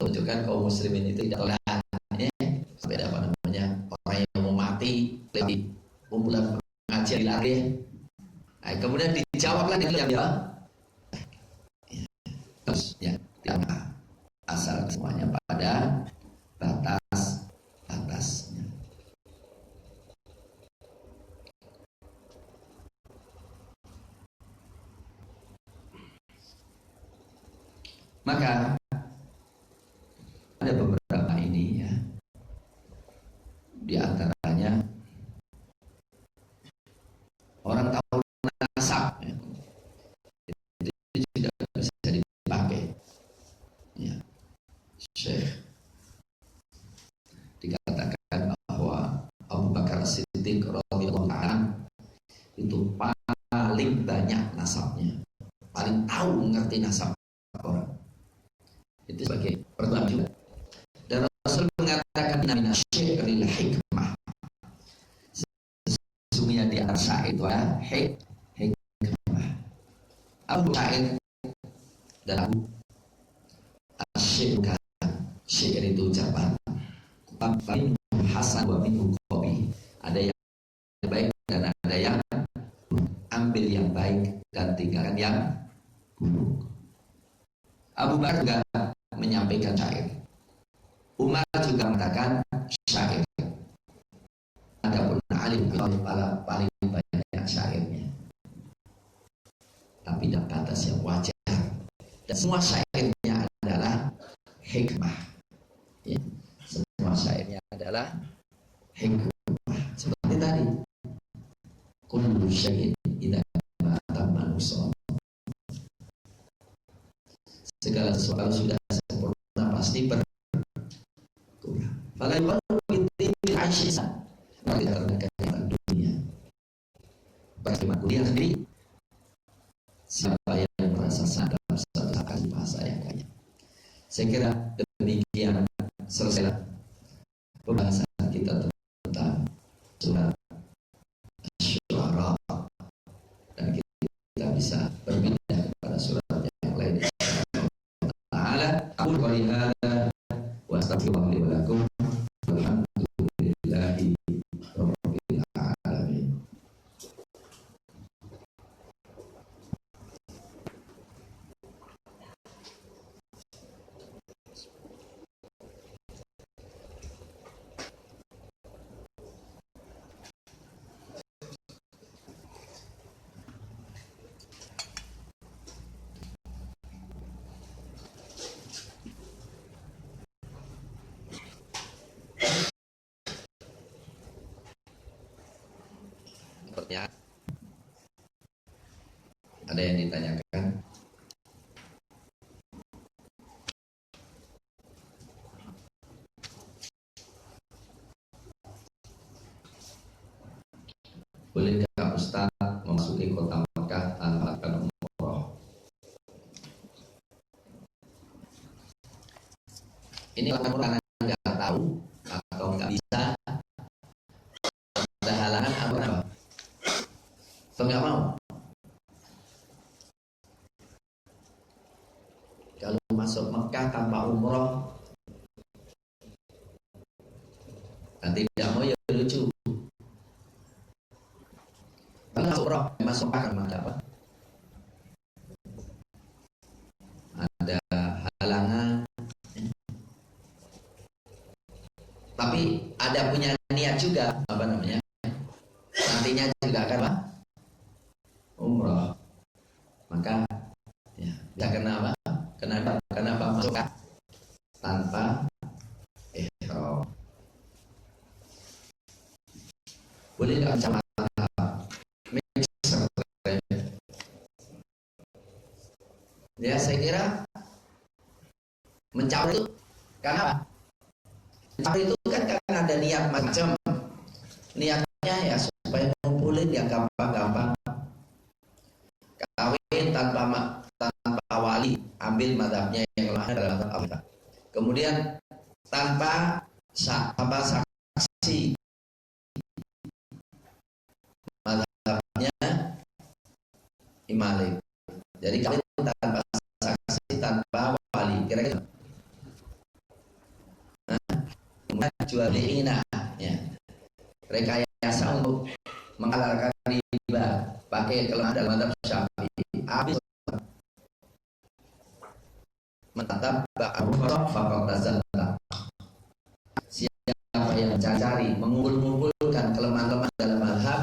menunjukkan kaum muslimin itu tidak toleran, ya. Sampai ada apa namanya, orang yang mau mati di kumpulan pengajian dilari, ya. Nah, kemudian dijawablah itu yang dia, terus ya, tidak asal semuanya pada batasnya. Maka ada beberapa ini, ya, di antaranya orang tahu nasab, ya. Itu tidak bisa dipakai, ya. Syekh dikatakan bahwa Abu Bakar Siddiq radhiyallahu anhu itu paling banyak nasabnya, paling tahu mengerti nasab orang. Itu sebagai pertama juga. Dan Rasul mengatakan inna syi'ril hikmah, sesungguhnya di antara syair itu ada hikmah. Abu syair dan Abu asyik, syair itu ucapan. Min hasan wa min qabi, ada yang baik dan ada yang ambil yang baik dan tinggalkan yang buruk. Abu Bakar juga menyampaikan syair. Umar juga mengatakan syair. Adapun Ali paling banyak syairnya, tapi dalam batas yang wajar. Dan semua syairnya adalah hikmah, ya. Semua syairnya adalah hikmah. Seperti tadi, kullu syai'in idza tamma nusul, segala sesuatu sudah sempurna pasti berkurang. Fala yuqalu bil aisha, maka terkadang dunia bagaimana dunia sendiri. Siapa yang merasa sadar satu akan bahasa yang kaya. Saya kira demikian selesai pembahasan kita tentang surat Asy-Syu'ara, dan kita bisa berpindah kepada surat yang lain. Aku qali hada wa astaghfirullaha li wa lakum walhamdulillahi rabbil alamin. ya. Ada yang ditanyakan? Bolehkah Ustaz memasuki kota Mekah tanpa melakukan umroh? Ini orang nggak tahu atau nggak bisa, ada halangan atau apa? Atau nggak mau? Kalau masuk Mekah tanpa umroh, nanti tidak mau ya lucu. Kalau masuk umroh, masuk Mekah ada apa? Ada halangan. Tapi ada punya niat juga, apa namanya? Nantinya juga akan apa? Umroh. Maka ya, tidak kenapa? Kenapa masuk tanpa ihram? Boleh nggak kacamata mixer? Ya saya kira mencapai itu karena mencapai itu kan karena ada niat macam. Niatnya ya supaya ngumpulin yang gampang-gampang. Kawin tanpa wali, ambil madhabnya yang lain adalah madhab Abu. Kemudian tanpa saksi, madhabnya Imam Malik. Jadi kawin tanpa saksi, tanpa wali, kira-kira. Kemudian jual beliina, ya. Rekayasa untuk menghalalkan riba pakai kelemahan dalam madhab Syafi'i. Habis menatap ba'arufah faqad tazalla. Siapa yang mencari mengumpulkan kelemahan-kelemahan dalam madhab,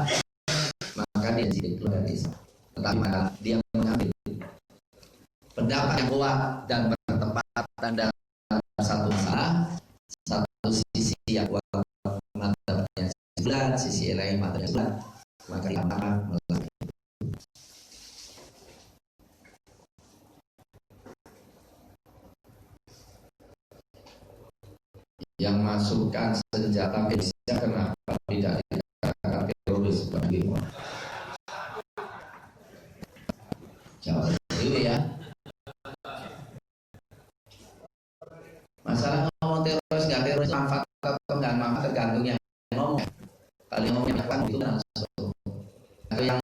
maka dia jadi keluar dari Islam. Tetapi maka dia mengambil pendapat yang kuat dan bertepatan dalam satu masalah, satu sisi yang kuat madhabnya sebelah, sisi lain madhabnya sebelah, maka dia akan melakukan. Yang masukkan senjata Indonesia kenapa tidak dikatakan teroris bagi orang? Jawab dulu ya. Masalah ngomong teroris nggak teroris, manfaat atau nggak manfaat tergantung yang ngomong. Kalau yang ngomong yang itu langsung. Kalau yang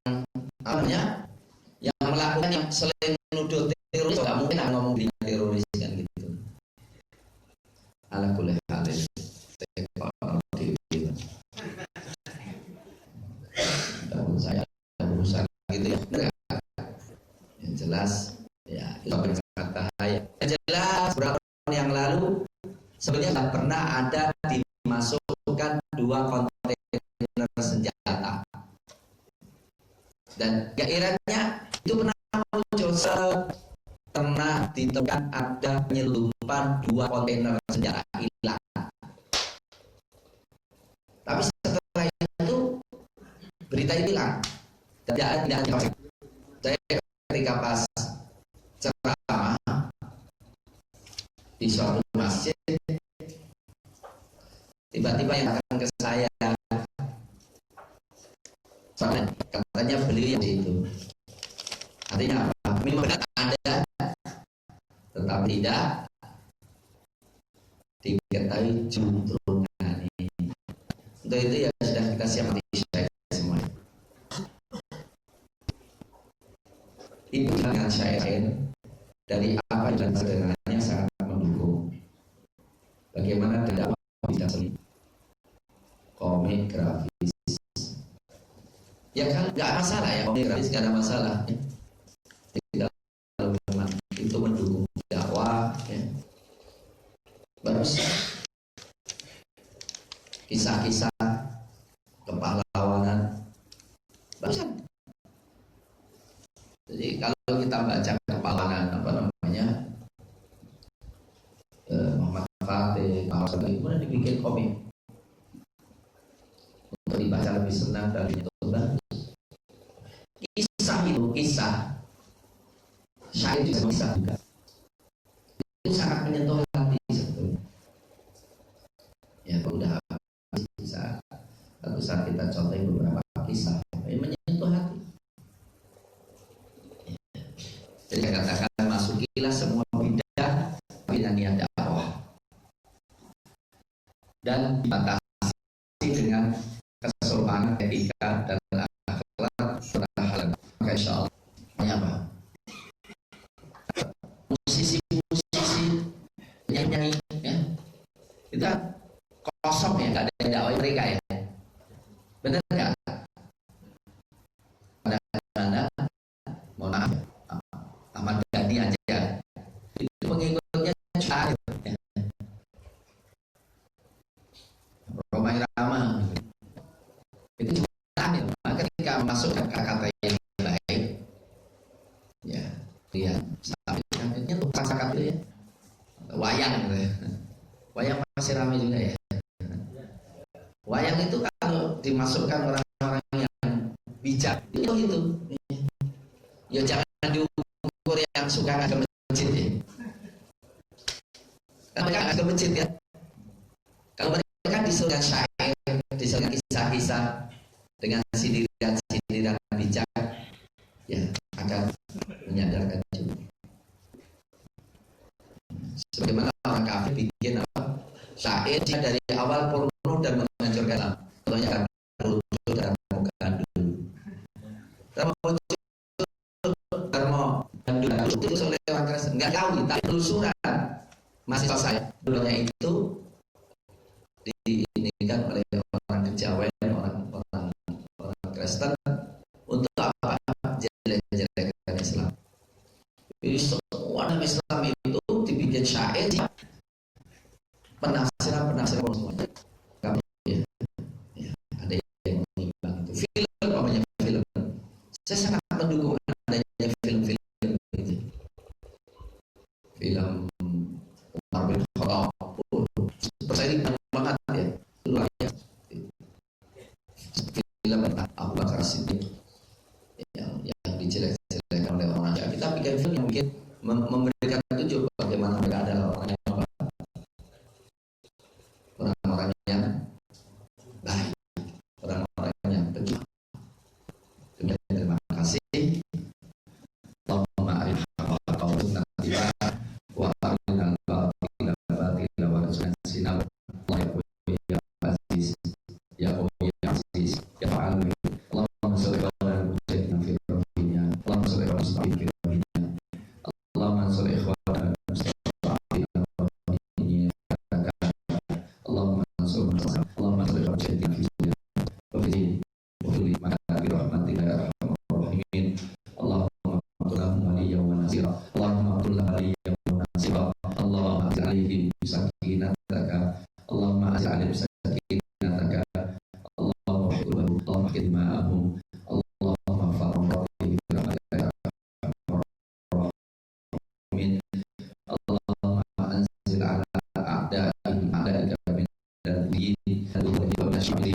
namanya yang melakukan yang selain nuduh teroris nggak mungkin ngomong dia teroris kan gitu. Ala kulli halin. Saya berusaha gitu ya. Yang jelas ya itu kata saya. Yang jelas beberapa tahun yang lalu sebenarnya nggak pernah ada dimasukkan 2 kontainer senjata. Dan keirannya itu pernah muncul, pernah ditemukan ada penyelundupan 2 kontainer senjata hilang. Tapi setelah itu berita itu hilang. Tidak ada. Saya ketika pas ceramah di suatu masjid, tiba-tiba yang datang ke saya, katanya beli yang itu. Artinya apa? Memang benar ada, tetapi tidak diketahui juntrungan ini. Untuk itu ya sudah kita siap mati semuanya. Itu dengan syair dari apa dan sederhananya sangat mendukung. Bagaimana tidak bisa seni, komik grafis. Ya kan nggak masalah ya, komik grafis nggak ada masalah. Tidak, itu mendukung dakwah. Ya. Bagus. Kisah-kisah kepahlawanan bagus. Jadi kalau kita baca kepahlawanan apa namanya Muhammad Fatih, kemudian dibikin komik untuk dibaca lebih senang dan itu bagus. juga bisa juga. Itu sangat menyentuh hati sebetulnya. Ya udah bisa satu saat kita contoh beberapa kisah yang menyentuh hati. Jadi saya katakan masukilah semua bidang dengan niat dakwah dan dibatasi dengan kesopanan etika dan akhlak serta hal maka insya Allah ini apa? Musisi nyanyi ya kita kosong ya, nggak ada dakwah mereka ya, benar nggak? Pada mohon maaf ya, Ahmad Dhani aja itu pengikutnya jutaan ya. Roma Irama itu jutaan ya. Maka ketika masuk kata-kata yang baik ya dia sampai tuh kata-kata ya wayang gitu ya. Wayang masih ramai juga ya. Wayang itu kalau dimasukkan orang-orang yang bijak itu ya jangan diukur yang suka ke masjid ya. Kalau mereka nggak ke masjid ya, kalau mereka disuruh syair, disuruh kisah-kisah dengan sindiran-sindiran bijak ya akan menyadarkan juga. Sebagaimana orang kafir bikin apa syair dari awal porno dan menghancurkan Islam. Contohnya kan muncul dan bukan dulu. Termo muncul itu oleh orang Kristen. Enggak tahu kita telusuran mahasiswa saya dulunya itu diinikan oleh orang kejawen, orang Kristen untuk apa? Jelek-jelekan Islam. Jadi semua nama Islam itu dibikin syair, penafsiran semua. Ya, ada yang mengimbang itu. Film, namanya film. Saya sangat mendukung adanya film-film itu. Film Umar bin Khattab, persaingan banget ya, luar biasa. Film tentang Abu Bakar Siddiq yang dijelek-jelekan oleh orang. Ya, kita bikin film yang mungkin memberikan tunjuk bagaimana mereka adalah orang yang orang-orang yang baik, orang-orang yang berjuang. Terima kasih. Allahumma arif haqqa qawlina tiba wa arina al-batila batila wa rasulina sinab wa ya aziz ya qawi ya aziz ya fa'al. Allahumma salli ala mujaddidina fi dunya. Allahumma salli ala mustaqimin fi dunya. Allahumma salli ikhwana mustaqimina wa dunya. Allahumma salli ala mujaddidina fi dunya wa fi dini wa fi rahmatika ya arhamar rahimin. Allahumma qullahu waliyyan wa nasira. Allahumma qullahu waliyyan wa nasira. Allahumma alaihi sakinataka. Allahumma alaihi sakinataka. Allahumma hibbahu. Allahumma khidma'ahum. Allahumma farrahim bi rahmatika ya arhamar rahimin. Allahumma anzil ala a'da'ika min al-ghayyi wa nashri